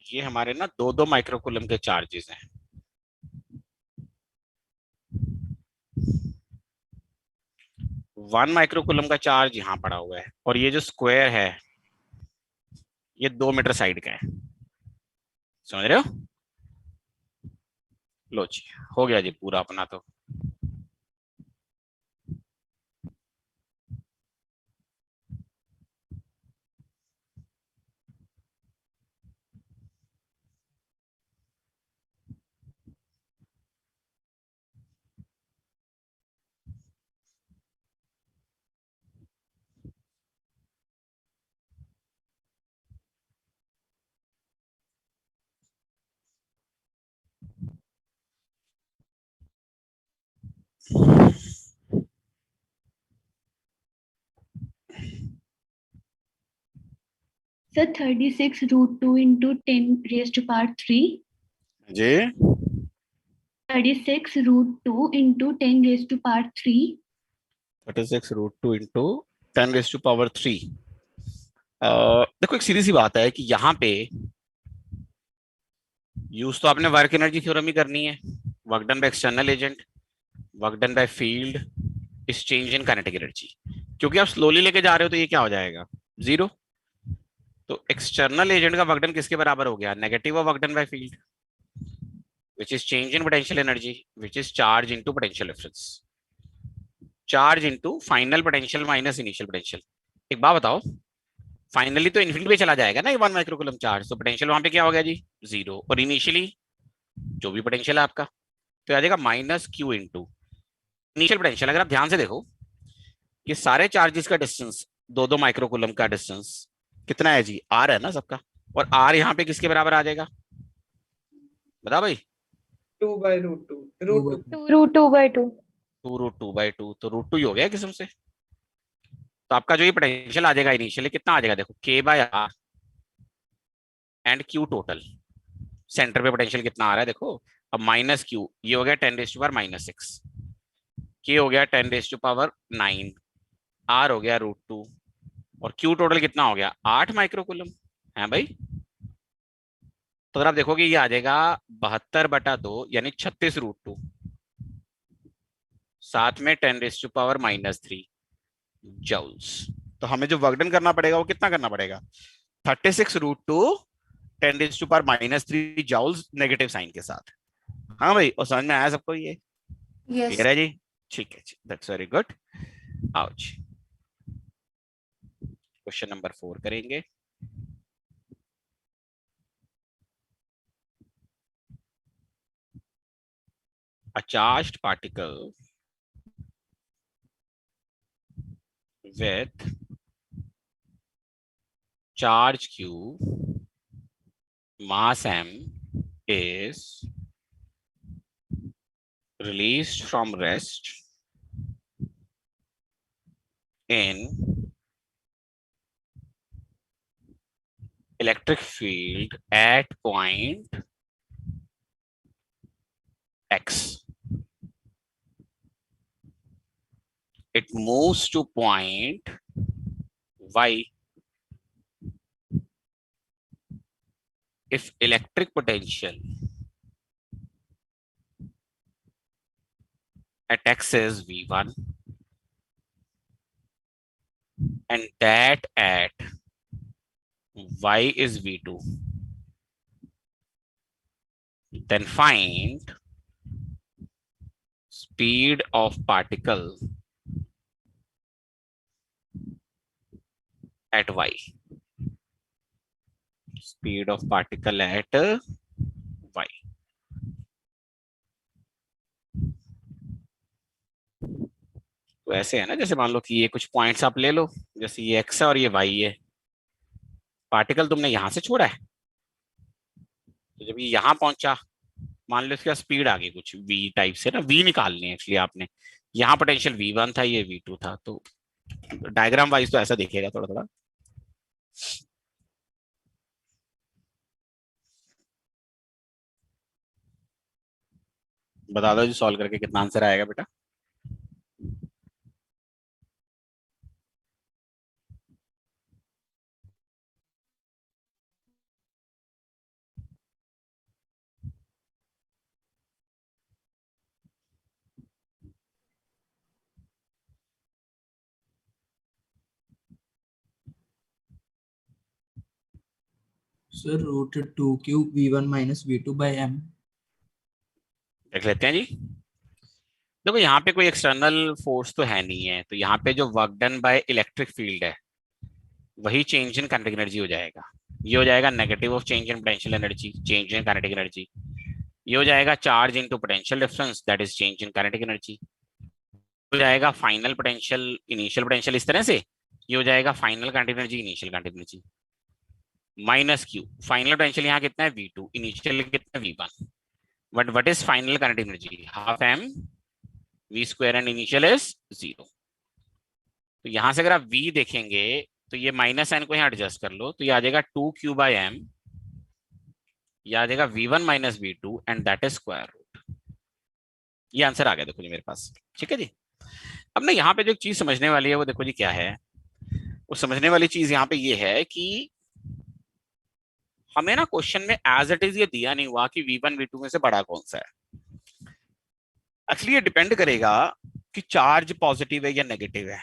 ये हमारे ना 2-2 माइक्रोकूलम के चार्जेस हैं। वन माइक्रोकूलम का चार्ज यहाँ पड़ा हुआ है और ये जो स्क्वायर है ये 2 मीटर साइड का है, समझ रहे हो? लो जी, हो गया जी पूरा अपना। तो Sir, 36 root 2 into 10 raised to power 3. जी 36 root 2 into 10 raised to power 3. 36 root 2 into 10 raise to power 3। देखो एक सीधी सी बात है कि यहाँ पे यूज तो आपने वर्क एनर्जी थ्योरम ही करनी है। Work done by external agent, work done by field is change in kinetic energy. क्योंकि आप स्लोली लेके जा रहे हो तो ये क्या हो जाएगा? 0। तो एक्सटर्नल एजेंट का वर्क डन किसके बराबर हो गया? Negative of work done by field which is change in potential energy which is charge into potential difference, charge into final potential minus initial potential। एक बात बताओ, फाइनली तो इन्फिनिटी पे चला जाएगा ना ये 1 माइक्रोकूलम चार्ज, तो पोटेंशियल वहां पे क्या हो गया जी? 0। और इनिशियली जो भी पोटेंशियल है आपका तो आ जाएगा minus Q into initial potential. अगर आप ध्यान से देखो ये सारे चार्जेस का डिस्टेंस 2-2 माइक्रोकूलम का डिस्टेंस कितना है जी? आर है ना सबका, और आर यहाँ पे किसके बराबर आ जाएगा? बता भाई। 2 by root 2 root 2 2 root 2 by 2. 2 root 2 by 2, तो रूट 2 ही हो गया किस्म से। तो आपका जो ये पोटेंशियल आ जाएगा इनिशियली कितना आ जाएगा? देखो K by R and Q total. Centre पे पोटेंशियल कितना आ रहा है देखो, अब माइनस क्यू, ये हो गया 10 रेज टू पावर माइनस 6, के हो गया 10 रेज टू पावर 9, आर हो गया रूट 2, और क्यू टोटल कितना हो गया? 8 माइक्रोकूलम है भाई। तो अगर आप देखोगे ये आ जाएगा 72/2 यानी 36 रूट 2, साथ में 10 raise to power minus 3 joules. तो हमें जो वर्क डन करना पड़ेगा वो कितना करना पड़ेगा? 36 root 2 10 raise to power minus 3 joules negative sign के साथ। हाँ भाई, और समझ में आया सबको ये? Yes. क्लियर है जी? ठीक है जी, दैट्स वेरी गुड। आओ जी, क्वेश्चन नंबर 4 करेंगे। A charged particle with charge q, mass m is released from rest in electric field at point X. It moves to point Y if electric potential at X is V1 and that at Y is V2. Then find speed of particle at Y. Speed of particle at Y. तो ऐसे है ना, जैसे मान लो कि ये कुछ points आप ले लो, जैसे ये x है और ये y है। पार्टिकल तुमने यहां से छोड़ा है, तो जब ये यहां पहुंचा, मान लो इसका स्पीड आ गई कुछ v टाइप से ना, v निकालनी है एक्चुअली आपने। यहाँ पोटेंशियल v1 था, ये v2 था, तो डायग्राम वाइज तो ऐसा दिखेगा थोड़ा थोड़ा। बता दो जी सॉल्व करके कितना आंसर आएगा बेटा। Sir root 2q v1 minus v2 by m। देख लेते हैं जी। देखो यहाँ पे कोई एक्सटर्नल फोर्स तो है नहीं है, तो यहाँ पे जो work done by electric field है वही चेंज इन काइनेटिक एनर्जी हो जाएगा। ये हो जाएगा negative of change in potential energy, change in kinetic energy. ये हो जाएगा charge into potential difference, that is change in kinetic energy. हो जाएगा फाइनल पोटेंशियल इनिशियल पोटेंशियल, इस तरह से। ये हो जाएगा final kinetic energy initial kinetic energy minus Q. Final potential यहाँ कितना है v2, इनिशियल कितना है v1, but what is final kinetic energy, half m v square and initial is 0। तो यहां से अगर आप v देखेंगे तो ये माइनस n को यहाँ एडजस्ट कर लो, तो ये आ जाएगा 2q बाई m, ये आ जाएगा v1 minus v2 and that is square root. ये आंसर आ गया देखो जी मेरे पास, ठीक है जी। अब ना यहाँ पे जो चीज समझने वाली है वो देखो जी क्या है, वो समझने वाली चीज यहाँ पे ये है कि हमें ना क्वेश्चन में एज इट इज ये दिया नहीं हुआ कि v1 v2 में से बड़ा कौन सा है। एक्चुअली ये डिपेंड करेगा कि चार्ज पॉजिटिव है या नेगेटिव है।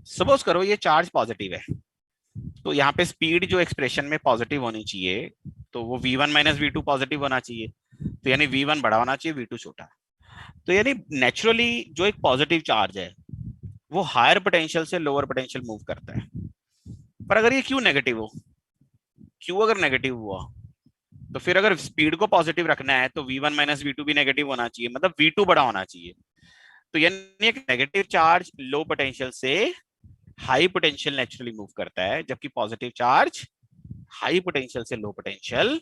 सपोज करो ये चार्ज पॉजिटिव है, तो यहाँ पे स्पीड जो एक्सप्रेशन में पॉजिटिव होनी चाहिए, तो वो v1 माइनस v2 पॉजिटिव होना चाहिए, तो यानी v1 बड़ा होना चाहिए, v2 छोटा। तो यानी नेचुरली जो एक पॉजिटिव चार्ज है वो हायर पोटेंशियल से लोअर पोटेंशियल मूव करता है। पर अगर ये क्यू नेगेटिव हो, क्यू अगर नेगेटिव हुआ, तो फिर अगर स्पीड को पॉजिटिव रखना है तो v1 माइनस v2 भी नेगेटिव होना चाहिए, मतलब v2 बड़ा होना चाहिए। तो यानी एक नेगेटिव चार्ज लो पोटेंशियल से हाई पोटेंशियल नेचुरली मूव करता है, जबकि पॉजिटिव चार्ज हाई पोटेंशियल से लो पोटेंशियल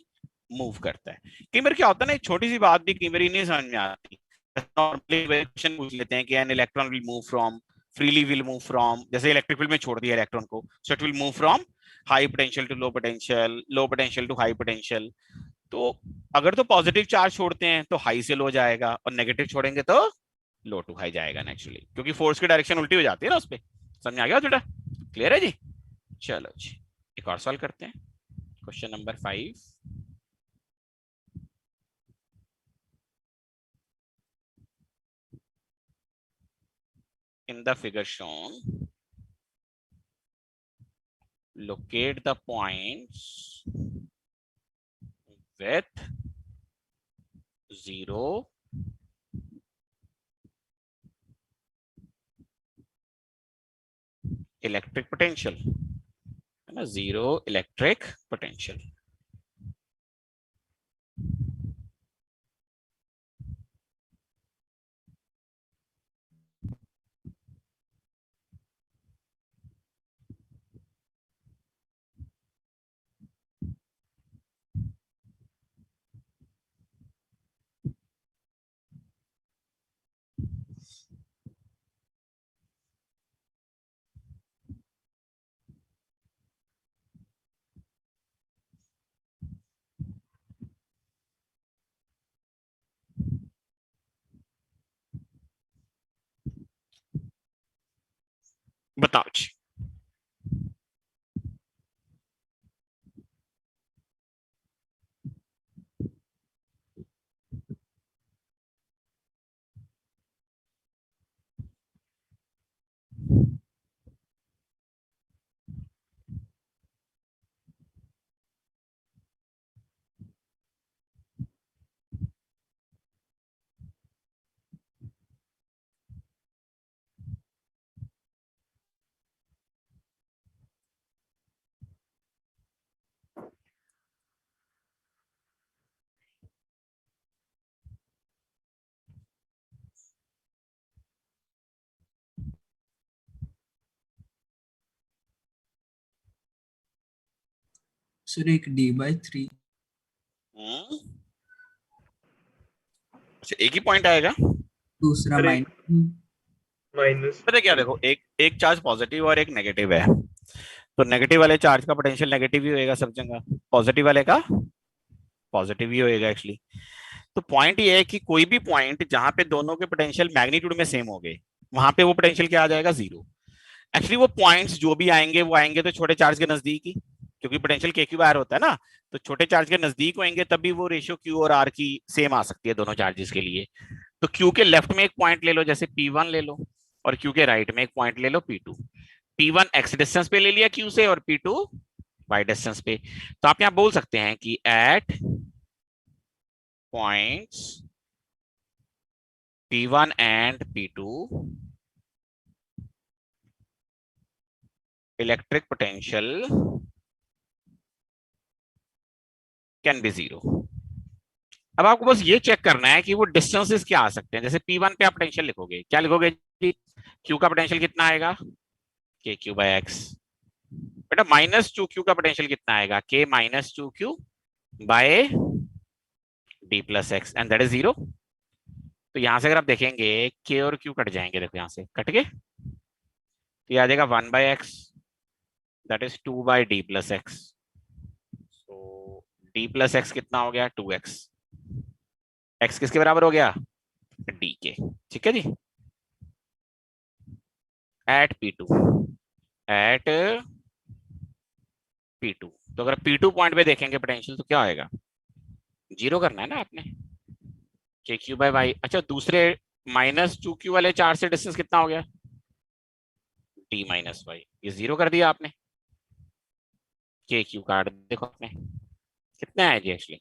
मूव करता है। कई बार क्या होता है ना, एक छोटी सी बात भी कई बार नहीं समझ में आती। नॉर्मली क्वेश्चन पूछ लेते हैं कि an electron will move from, freely will move from, जैसे इलेक्ट्रिक फील्ड में छोड़ दिया इलेक्ट्रॉन को, so it will move from high potential to low potential, low potential to high potential. तो अगर तो पॉजिटिव चार्ज छोड़ते हैं तो हाई से लो जाएगा, और नेगेटिव छोड़ेंगे तो लो टू हाई जाएगा नेचुरली, क्योंकि फोर्स की डायरेक्शन उल्टी हो जाती है ना उस पर। समझ आ गया बेटा? क्लियर है जी? चलो जी एक और सवाल करते हैं, question number 5। In the figure shown, locate the points with 0 electric potential, है ना, 0 electric potential। बताओ जी। सर एक d/3 अच्छा, एक ही पॉइंट आएगा। दूसरा अरे माइनस पता है क्या, देखो एक एक चार्ज पॉजिटिव और एक नेगेटिव है, तो नेगेटिव वाले चार्ज का पोटेंशियल नेगेटिव ही होएगा सब जगह, पॉजिटिव वाले का पॉजिटिव ही होएगा एक्चुअली। तो पॉइंट ये है कि कोई भी पॉइंट जहां पे दोनों के पोटेंशियल मैग्नीट्यूड में सेम हो गए, वहां पे वो पोटेंशियल क्या आ जाएगा, जीरो। एक्चुअली वो पॉइंट्स जो भी आएंगे वो आएंगे तो छोटे चार्ज के नजदीक ही, क्योंकि पोटेंशियल के क्यू बार होता है ना, तो छोटे चार्ज के नजदीक होंगे तभी वो रेशियो क्यू और आर की सेम आ सकती है दोनों चार्जेस के लिए। तो क्यू के लेफ्ट में एक पॉइंट ले लो, जैसे P1 ले लो, और क्यू के राइट में एक पॉइंट ले लो P2। P1 एक्स डिस्टेंस पे ले लिया क्यू से और P2 वाई डिस्टेंस पे। तो आप यहां बोल सकते हैं कि at points P1 and P2 electric potential can be zero. अब आपको बस ये चेक करना है कि वो डिस्टेंसेस क्या आ सकते हैं। जैसे P1 पे आप पोटेंशियल लिखोगे, क्या लिखोगे जी, क्यू का पोटेंशियल कितना आएगा, के क्यू बाय एक्स। बेटा -2q का पोटेंशियल कितना आएगा, K -2q by D plus X, and that is zero. तो यहां से अगर आप देखेंगे के और क्यू कट जाएंगे, देखो यहां से कट गए, तो ये आ जाएगा 1/x, that is 2/d+x। So d+x कितना हो गया, 2x। x किसके बराबर हो गया, d के, ठीक है जी। एट P2, तो अगर P2 पॉइंट पे देखेंगे पोटेंशियल तो क्या आएगा, जीरो करना है ना आपने, के क्यू बाय वाई। अच्छा, दूसरे -2q वाले चार्ज से डिस्टेंस कितना हो गया, d - y, ये जीरो कर दिया आपने। के क्यू काट देखो आपने, कितना है जी actually,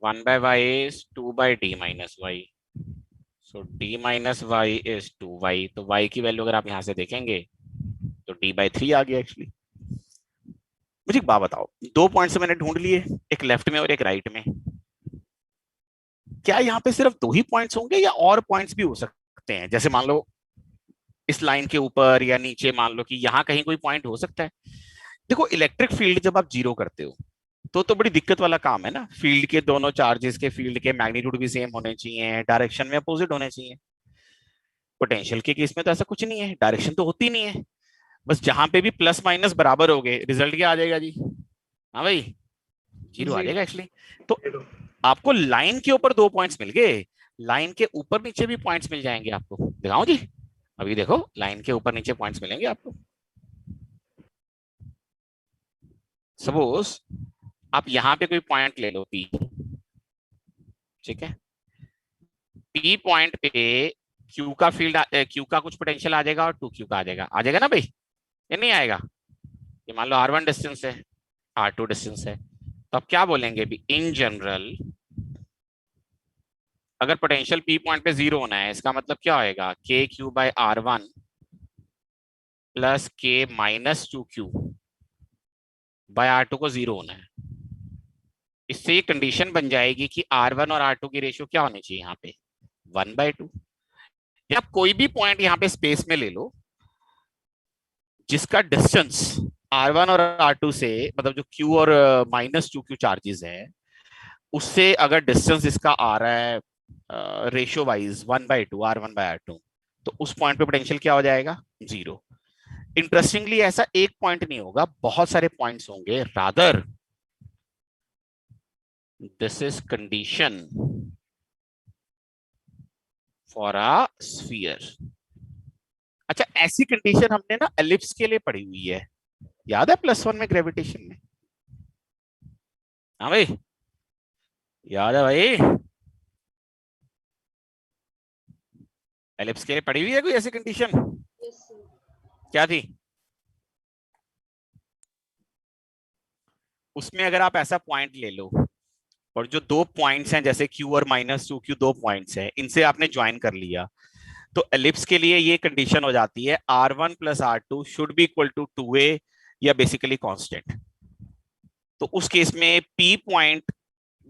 1/y is 2/d - y, so d - y is 2y, तो y की वैल्यू अगर आप यहां से देखेंगे तो d/3 आ गया एक्चुअली। मुझे एक बात बताओ, दो पॉइंट्स मैंने ढूंढ लिए, एक लेफ्ट में और एक राइट में, क्या यहाँ पे सिर्फ दो ही पॉइंट्स होंगे या और पॉइंट्स भी हो सकते हैं? जैसे मान लो इस लाइन के ऊपर या नीचे, मान लो कि यहाँ कहीं कोई पॉइंट हो सकता है। देखो इलेक्ट्रिक फील्ड जब आप जीरो करते हो तो बड़ी दिक्कत वाला काम है ना, फील्ड के दोनों चार्जेस के फील्ड के मैग्नीट्यूड भी सेम होने चाहिए, डायरेक्शन में अपोजिट होने चाहिए। पोटेंशियल के केस में तो ऐसा कुछ नहीं है, डायरेक्शन तो होती नहीं है, बस जहां पे भी प्लस माइनस बराबर हो गए रिजल्ट क्या आ जाएगा जी, हाँ भाई जीरो आ जाएगा एक्चुअली। तो आपको लाइन के ऊपर दो पॉइंट्स मिल गए, लाइन के ऊपर नीचे भी पॉइंट्स मिल जाएंगे आपको, दिखाऊं जी, अभी देखो लाइन के ऊपर नीचे पॉइंट्स मिलेंगे आपको। सपोज आप यहां पे कोई पॉइंट ले लो P, ठीक है, P पॉइंट पे Q का फील्ड, Q का कुछ पोटेंशियल आ जाएगा और 2Q का आ जाएगा ना भाई, ये नहीं आएगा। ये मान लो R1 डिस्टेंस है, R2 डिस्टेंस है, तो आप क्या बोलेंगे भी, इन जनरल अगर पोटेंशियल P पॉइंट पे जीरो होना है, इसका मतलब क्या होएगा, के क्यू बाय R1 प्लस के -2q बाय R2 को जीरो होना है। इससे ये कंडीशन बन जाएगी कि R1 और R2 की रेशियो क्या होनी चाहिए यहाँ पे, 1/2। या आप कोई भी पॉइंट यहाँ पे स्पेस में ले लो जिसका डिस्टेंस R1 और R2 से, मतलब जो Q और -2q चार्जेस है उससे अगर डिस्टेंस इसका आ रहा है रेशियो वाइज 1/2 R1/R2, तो उस पॉइंट पे पोटेंशियल क्या हो जाएगा, जीरो। इंटरेस्टिंगली ऐसा एक पॉइंट नहीं होगा, बहुत सारे पॉइंट्स होंगे, rather this is condition for a sphere. अच्छा ऐसी कंडीशन हमने ना एलिप्स के लिए पढ़ी हुई है, याद है +1 में ग्रेविटेशन में? हाँ भाई, याद है भाई? एलिप्स के लिए पढ़ी हुई है कोई ऐसी कंडीशन? क्या थी उसमें? अगर आप ऐसा पॉइंट ले लो और जो दो पॉइंट्स हैं जैसे Q और -2Q, दो पॉइंट्स हैं, इनसे आपने ज्वाइन कर लिया, तो एलिप्स के लिए ये कंडीशन हो जाती है R1 + R2 should be equal to 2a या बेसिकली कांस्टेंट। तो उस केस में P पॉइंट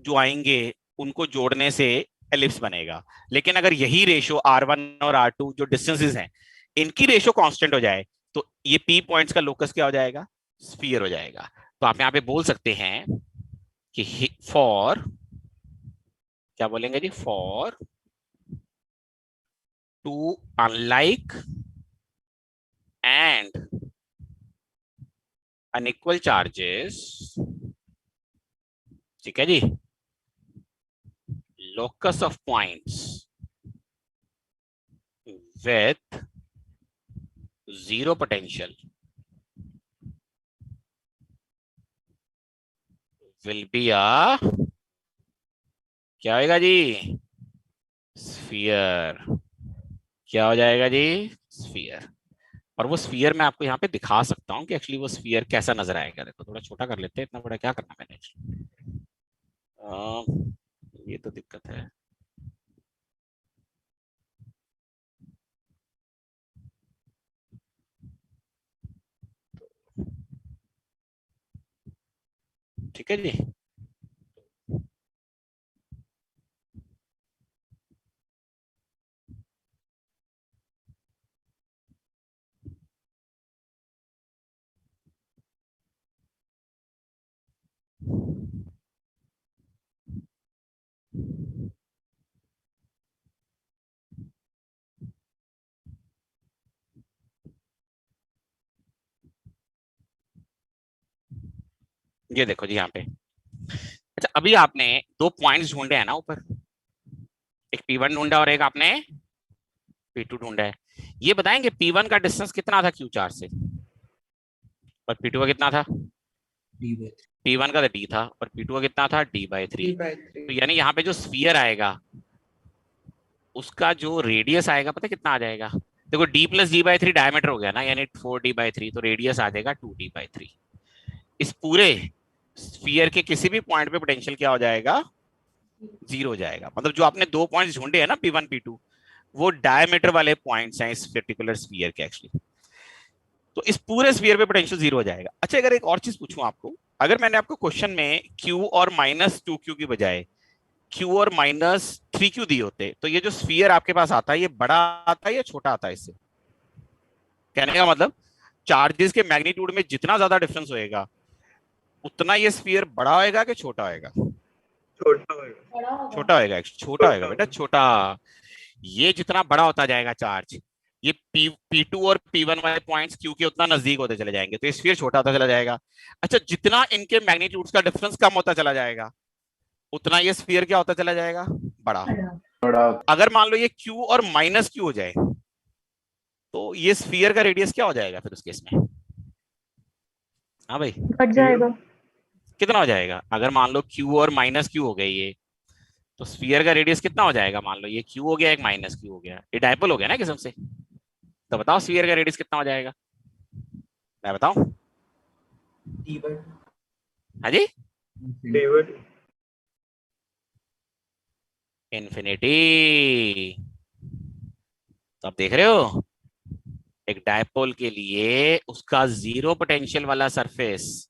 जो आएंगे उनको जोड़ने से एलिप्स बनेगा। लेकिन अगर यही रेशो R1 और R2 जो डिस्टेंसेस हैं इनकी रेशो कांस्टेंट हो जाए तो ये P पॉइंट्स का लोकस क्या हो जाएगा? स्फीयर हो जाएगा। तो आप यहाँ पे बोल सकते हैं कि फॉर, क्या बोलेंगे जी? For two unlike and unequal charges, ठीक है जी, locus of points with zero potential will be a, क्या होगा जी? स्फीयर। क्या हो जाएगा जी? स्फीयर। और वो स्फीयर मैं आपको यहाँ पे दिखा सकता हूँ कि एक्चुअली वो स्फीयर कैसा नजर आएगा। देखो थोड़ा छोटा कर लेते हैं, इतना बड़ा क्या करना मैंने। ये तो दिक्कत है। ठीक है जी। ये देखो जी यहाँ पे। अच्छा अभी आपने दो पॉइंट्स ढूंढे हैं ना ऊपर, एक P1 ढूंढा और एक आपने P2 ढूंढा है। ये बताएंगे P1 का डिस्टेंस कितना था Q4 से और P2 का कितना था? D/3। P1 का तो D था और P2 का कितना था? D/3। D/3। तो यानी यहाँ पे जो स्फीयर आएगा उसका जो रेडियस आएगा पता कितना आ जाएगा? देखो D + D/3 डायमीटर हो गया ना, यानी 4D/3, तो रेडियस आ जाएगा 2D/3। इस पूरे स्फीयर के किसी भी पॉइंट पे पोटेंशियल क्या हो जाएगा? 0 हो जाएगा। मतलब जो आपने दो पॉइंट्स ढूंढे हैं ना P1 P2, वो डायमीटर वाले पॉइंट्स हैं इस पर्टिकुलर स्फीयर के एक्चुअली। तो इस पूरे स्फीयर पे पोटेंशियल 0 हो जाएगा। अच्छा अगर एक और चीज पूछूं आपको, अगर मैंने आपको क्वेश्चन में Q और -2Q की बजाय Q और -3Q दिए होते, तो ये जो स्फीयर आपके पास आता है ये बड़ा आता है या छोटा आता है? इससे कहने का मतलब चार्जेस के मैग्नीट्यूड में जितना ज्यादा डिफरेंस होएगा उतना ये स्फीयर बड़ा होएगा कि छोटा होएगा? छोटा होगा। छोटा होएगा। छोटा होएगा बेटा, छोटा। ये जितना बड़ा होता जाएगा चार्ज, ये P2 और P1 वाले पॉइंट्स Q के उतना नजदीक होते चले जाएंगे, तो स्फीयर छोटा होता चला जाएगा। अच्छा जितना इनके मैग्नीट्यूड्स का डिफरेंस कम होता चला जाएगा उतना ये स्फीयर क्या होता चला जाएगा? बड़ा। अगर मान लो ये Q और -Q हो जाए तो ये स्फीयर का रेडियस क्या हो जाएगा फिर उस केस में? हाँ भाई, बढ़ जाएगा। कितना हो जाएगा? अगर मान लो Q और -Q हो गए ये, तो स्फीयर का रेडियस कितना हो जाएगा? मान लो ये Q हो गया, एक -Q हो गया, ये डायपोल हो गया ना किस्म से। तो बताओ स्फीयर का रेडियस कितना हो जाएगा? मैं बताऊं? D/2। हाँ जी, D/2। इन्फिनिटी। तो आप देख रहे हो एक डायपोल के लिए उसका 0 पोटेंशियल वाला सरफेस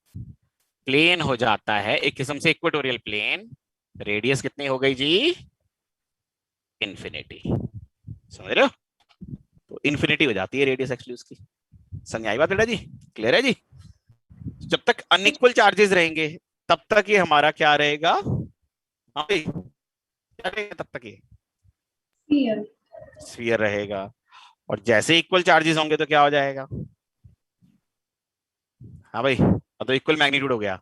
प्लेन हो जाता है एक किस्म से इक्वेटोरियल प्लेन। रेडियस कितनी हो गई जी? इन्फिनिटी। समझ रहे हो? तो इन्फिनिटी हो जाती है रेडियस एक्चुअली उसकी। समझ आई बात बेटा जी? क्लियर है जी? जब तक अनइक्वल चार्जेस रहेंगे तब तक ये हमारा क्या रहेगा? हाँ भाई, क्या रहेगा तब तक? ये स्फीयर रहेगा। और जैसे इक्वल चार्जेस होंगे तो क्या हो जाएगा? हाँ भाई, तो इक्वल मैग्नीट्यूड हो गया,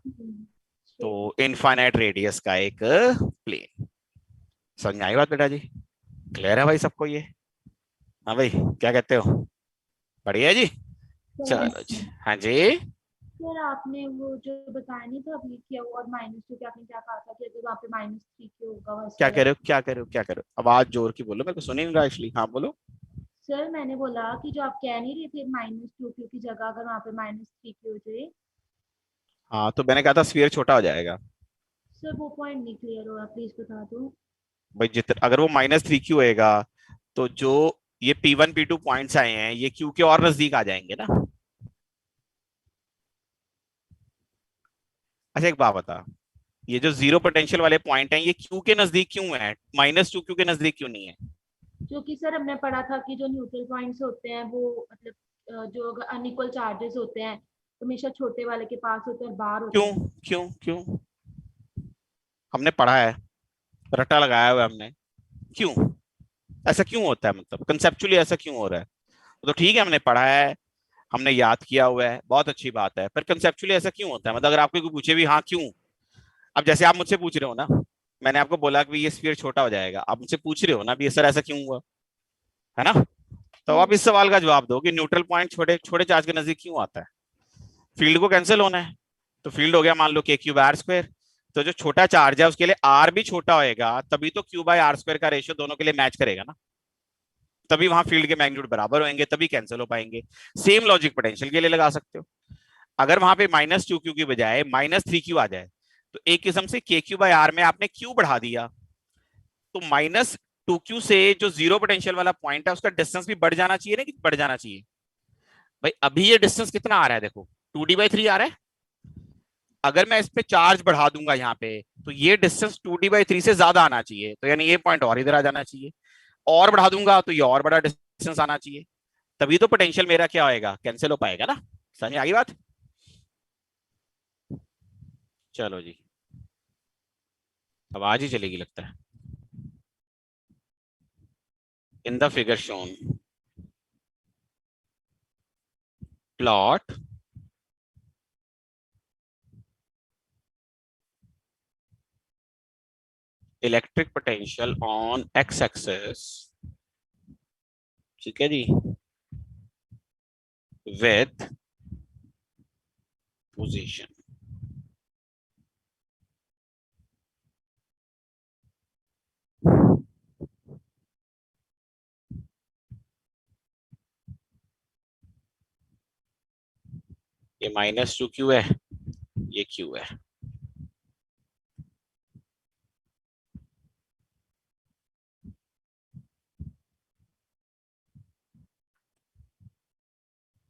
तो इनफाइनाइट रेडियस का एक प्लेन। समझ में आई बात बेटा जी? क्लियर है भाई सबको ये? हाँ भाई, क्या कहते हो? बढ़िया जी, सर चलो जी, हाँ जी। सर आपने वो जो बताया नहीं था अभी किया और -2 के आपने क्या कहा था कि अगर वहाँ पे -3 के होगा क्या वैसे कह रहे हो, क्या कह रहे हो, क्या कह रहे हो? आवाज जोर की बोलो, मेरे को सुन ही नहीं रहा एक्चुअली। हाँ बोलो। सर मैंने बोला कि जो आप कह नहीं रहे थे -2 की जगह अगर वहाँ पे -3 की हो जाए। हाँ तो मैंने कहा था स्फीयर छोटा हो जाएगा। सर वो पॉइंट नहीं क्लियर हुआ, प्लीज बता दो। भाई जितना अगर वो -3 क्यू होएगा तो जो ये P1 P2 पॉइंट्स आए हैं ये क्यू के और नजदीक आ जाएंगे ना। अच्छा एक बात बता, ये जो जीरो पोटेंशियल वाले पॉइंट हैं ये क्यू के नजदीक क्यों है, -2 क्यू के नजदीक क्यों नहीं है? क्योंकि सर हमने पढ़ा था कि जो न्यूट्रल पॉइंट्स होते हैं वो मतलब जो अनइक्वल चार्जेस होते हैं हमेशा छोटे वाले के पास होते हैं और बाहर होते क्यों हैं। क्यों क्यों? हमने पढ़ा है, रट्टा लगाया हुआ है हमने। क्यों ऐसा क्यों होता है, मतलब कंसेप्चुअली ऐसा क्यों हो रहा है? तो ठीक है हमने पढ़ा है, हमने याद किया हुआ है, बहुत अच्छी बात है, पर कंसेप्चुअली ऐसा क्यों होता है? मतलब अगर आपको कोई पूछे भी हाँ क्यों, अब जैसे आप मुझसे पूछ रहे हो ना, मैंने आपको बोला कि ये स्फीयर छोटा हो जाएगा, आप मुझसे पूछ रहे हो ना भी सर ऐसा क्यों हुआ, है ना? तो आप इस सवाल का जवाब दो कि न्यूट्रल पॉइंट छोटे छोटे चार्ज के नजदीक क्यों आता है? फील्ड को कैंसिल होना है, तो फील्ड हो गया मान लो के क्यूब आर स्क्वायर। तो जो छोटा चार्ज है उसके लिए आर भी छोटा होएगा, तभी तो क्यू बाय आर स्क्वायर का रेशियो दोनों के लिए मैच करेगा ना, तभी वहां फील्ड के मैग्नीट्यूड बराबर होंगे, तभी कैंसिल हो पाएंगे। सेम लॉजिक पोटेंशियल के लिए लगा सकते हो। अगर वहां पे -2 क्यू की बजाय -3 क्यू आ जाए तो एक किस्म से के क्यू बाय आर में आपने क्यू बढ़ा दिया, तो -2 क्यू से जो जीरो पोटेंशियल वाला पॉइंट है उसका डिस्टेंस भी बढ़ जाना चाहिए ना, कि बढ़ जाना चाहिए? भाई अभी ये डिस्टेंस कितना आ रहा है, देखो 2d/3 आ रहा है। अगर मैं इस पे चार्ज बढ़ा दूंगा यहाँ पे तो ये डिस्टेंस 2d/3 से ज्यादा आना चाहिए, तो यानी ये पॉइंट और इधर आ जाना चाहिए। और बढ़ा दूंगा तो ये और बड़ा डिस्टेंस आना चाहिए, तभी तो पोटेंशियल मेरा क्या होएगा, कैंसिल हो पाएगा ना। समझ आ गई बात? चलो जी, आवाज ही चलेगी लगता है। In the figure shown plot electric potential on x axis, ठीक है जी, विथ पोजीशन। ये -2 क्यू है, ये क्यू है।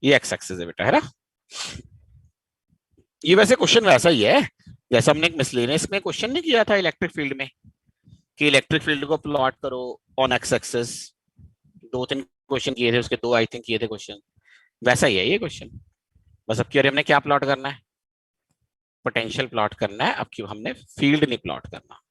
ये एक्स एक्सिस है बेटा, है ना? ये वैसे क्वेश्चन वैसा ही है जैसा हमने एक मिसलेनियस में क्वेश्चन नहीं किया था इलेक्ट्रिक फील्ड में, कि इलेक्ट्रिक फील्ड को प्लॉट करो ऑन एक्स एक्सिस। 2-3 क्वेश्चन किए थे उसके, 2 आई थिंक किए थे क्वेश्चन, वैसा ही है ये क्वेश्चन। बस अब क्या हमने क्या प्लॉट करना है, पोटेंशियल प्लॉट करना है, अब क्यों हमने फील्ड नहीं प्लॉट करना।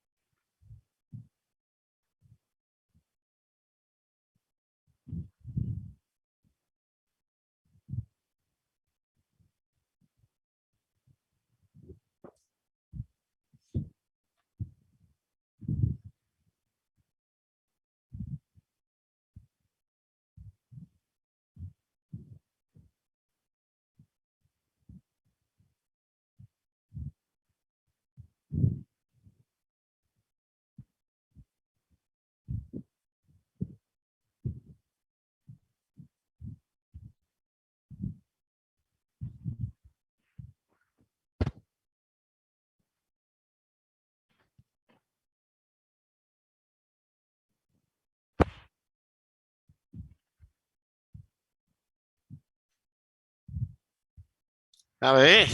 हाँ भाई,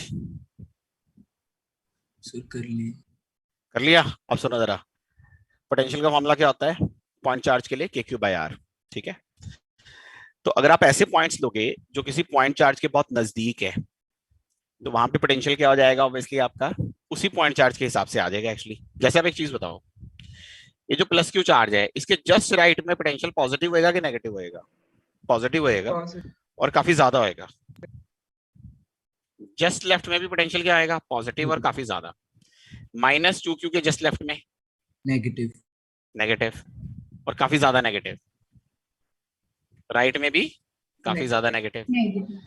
सर कर लिए। कर लिया। अब सुनो जरा, पोटेंशियल का मामला क्या होता है पॉइंट चार्ज के लिए, के क्यू बाय आर, ठीक है? तो अगर आप ऐसे पॉइंट्स लोगे जो किसी पॉइंट चार्ज के बहुत नजदीक है, तो वहां पे पोटेंशियल क्या हो जाएगा, ऑब्वियसली आपका उसी पॉइंट चार्ज के हिसाब से आ जाएगा एक्चुअली। जैसे आप एक चीज बताओ, ये जो प्लस क्यू चार्ज है इसके जस्ट राइट में पोटेंशियल पॉजिटिव होएगा कि नेगेटिव होएगा? पॉजिटिव होएगा, और काफी ज्यादा होएगा। जस्ट लेफ्ट में भी पोटेंशियल क्या आएगा, पॉजिटिव और काफी ज्यादा। -2 क्यू के जस्ट लेफ्ट में नेगेटिव। नेगेटिव और काफी ज्यादा नेगेटिव। राइट में भी काफी ज्यादा नेगेटिव। नेगेटिव।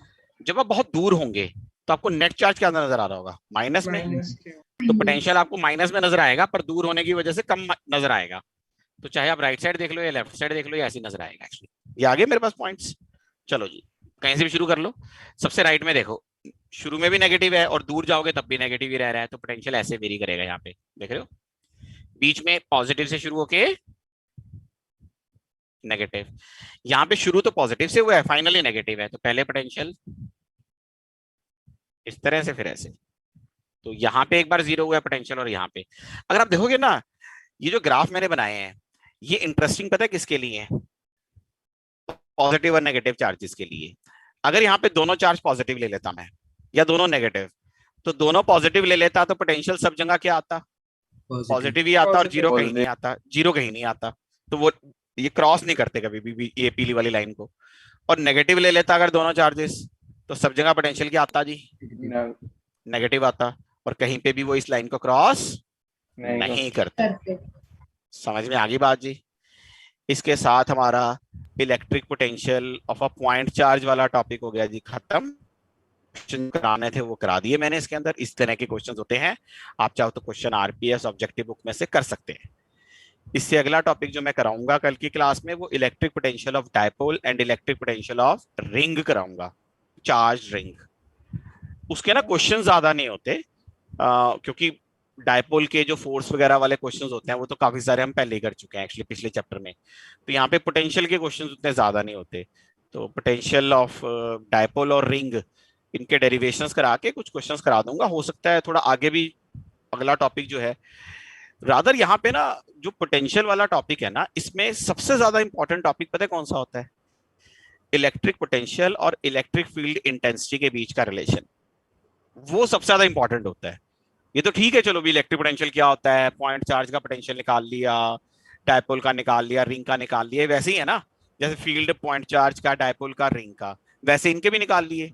जब आप बहुत दूर होंगे तो आपको नेट चार्ज क्या नजर आ रहा होगा, माइनस में। माइनस के तो पोटेंशियल आपको माइनस में नजर आएगा, पर दूर होने की वजह से कम नजर आएगा। तो चाहे आप राइट साइड देख लो या लेफ्ट साइड देख लो, या ऐसे नजर आएगा एक्चुअली। ये आगे मेरे पास पॉइंट्स। चलो जी, कहीं से भी शुरू कर लो। सबसे राइट में देखो, शुरू में भी नेगेटिव है और दूर जाओगे तब भी नेगेटिव ही रह रहा है, तो पोटेंशियल ऐसे वेरी करेगा। यहाँ पे देख रहे हो, बीच में पॉजिटिव से शुरू होके नेगेटिव, यहाँ पे शुरू तो पॉजिटिव से हुआ है, फाइनली नेगेटिव है। तो पहले पोटेंशियल इस तरह से, फिर ऐसे। तो यहाँ पे एक बार जीरो हुआ है पोटेंशियल, और यहाँ पे अगर आप देखोगे ना, ये जो ग्राफ मैंने बनाए हैं ये इंटरेस्टिंग पता है किसके लिए है? पॉजिटिव और नेगेटिव चार्जेस के लिए। अगर यहाँ पे दोनों चार्ज पॉजिटिव ले लेता मैं, या दोनों नेगेटिव, तो दोनों पॉजिटिव ले लेता तो पोटेंशियल सब जगह क्या आता? पॉजिटिव ही आता, और जीरो कहीं नहीं आता। जीरो कहीं नहीं आता, तो वो ये क्रॉस नहीं करते कभी भी ये पीली वाली लाइन को। और नेगेटिव ले लेता अगर दोनों चार्जेस, तो सब जगह पोटेंशियल क्या आता जी? नेगेटिव आता, और कहीं पे भी वो इस लाइन को क्रॉस नहीं करते। समझ में आ गई बात जी? इसके साथ हमारा electric potential of a point charge वाला टॉपिक हो गया जी खत्म। क्वेश्चन कराने थे वो करा दिए मैंने इसके अंदर। इस तरह के क्वेश्चंस होते हैं, आप चाहो तो क्वेश्चन आरपीएस ऑब्जेक्टिव बुक में से कर सकते हैं। इससे अगला टॉपिक जो मैं कराऊंगा कल की क्लास में, वो electric potential of dipole and electric potential of ring कराऊंगा, चार्ज रिंग। उसके ना क्वेश्चन ज्यादा नहीं होते, क्योंकि डायपोल के जो फोर्स वगैरह वाले क्वेश्चंस होते हैं वो तो काफी सारे हम पहले ही कर चुके हैं एक्चुअली पिछले चैप्टर में। तो यहाँ पे पोटेंशियल के क्वेश्चंस उतने ज्यादा नहीं होते। तो पोटेंशियल ऑफ डायपोल और रिंग, इनके डेरिवेशंस करा के कुछ क्वेश्चंस करा दूंगा। हो सकता है थोड़ा आगे भी अगला टॉपिक जो है, रादर यहाँ पे ना जो पोटेंशियल वाला टॉपिक है ना, इसमें सबसे ज्यादा इंपॉर्टेंट टॉपिक पता है कौन सा होता है? इलेक्ट्रिक पोटेंशियल और इलेक्ट्रिक फील्ड इंटेंसिटी के बीच का रिलेशन, वो सबसे ज्यादा इंपॉर्टेंट होता है। ये तो ठीक है, चलो भी इलेक्ट्रिक पोटेंशियल क्या होता है, पॉइंट चार्ज का पोटेंशियल निकाल लिया, डायपोल का निकाल लिया, रिंग का निकाल लिया, वैसे ही है ना, जैसे फील्ड पॉइंट चार्ज का, डायपोल का, रिंग का, वैसे इनके भी निकाल लिए।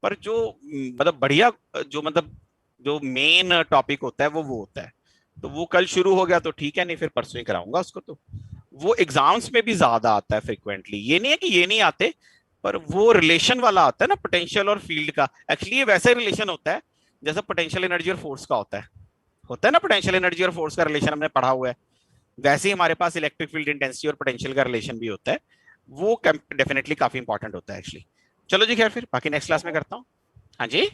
पर जो मतलब बढ़िया जो मेन टॉपिक होता है वो होता है। तो वो कल शुरू हो गया तो ठीक है, नहीं फिर परसों ही कराऊंगा उसको। तो वो एग्जाम्स में भी ज्यादा आता है फ्रिक्वेंटली। ये नहीं है कि ये नहीं आते, पर वो रिलेशन वाला आता है ना पोटेंशियल और फील्ड का। एक्चुअली ये वैसा रिलेशन होता है जैसा पोटेंशियल एनर्जी और फोर्स का होता है ना, पोटेंशियल एनर्जी और फोर्स का रिलेशन हमने पढ़ा हुआ है। वैसे ही हमारे पास इलेक्ट्रिक फील्ड इंटेंसिटी और पोटेंशियल का रिलेशन भी होता है। वो डेफिनेटली काफी इंपॉर्टेंट होता है एक्चुअली। चलो जी खैर, फिर बाकी नेक्स्ट क्लास में करता हूँ। हाँ जी।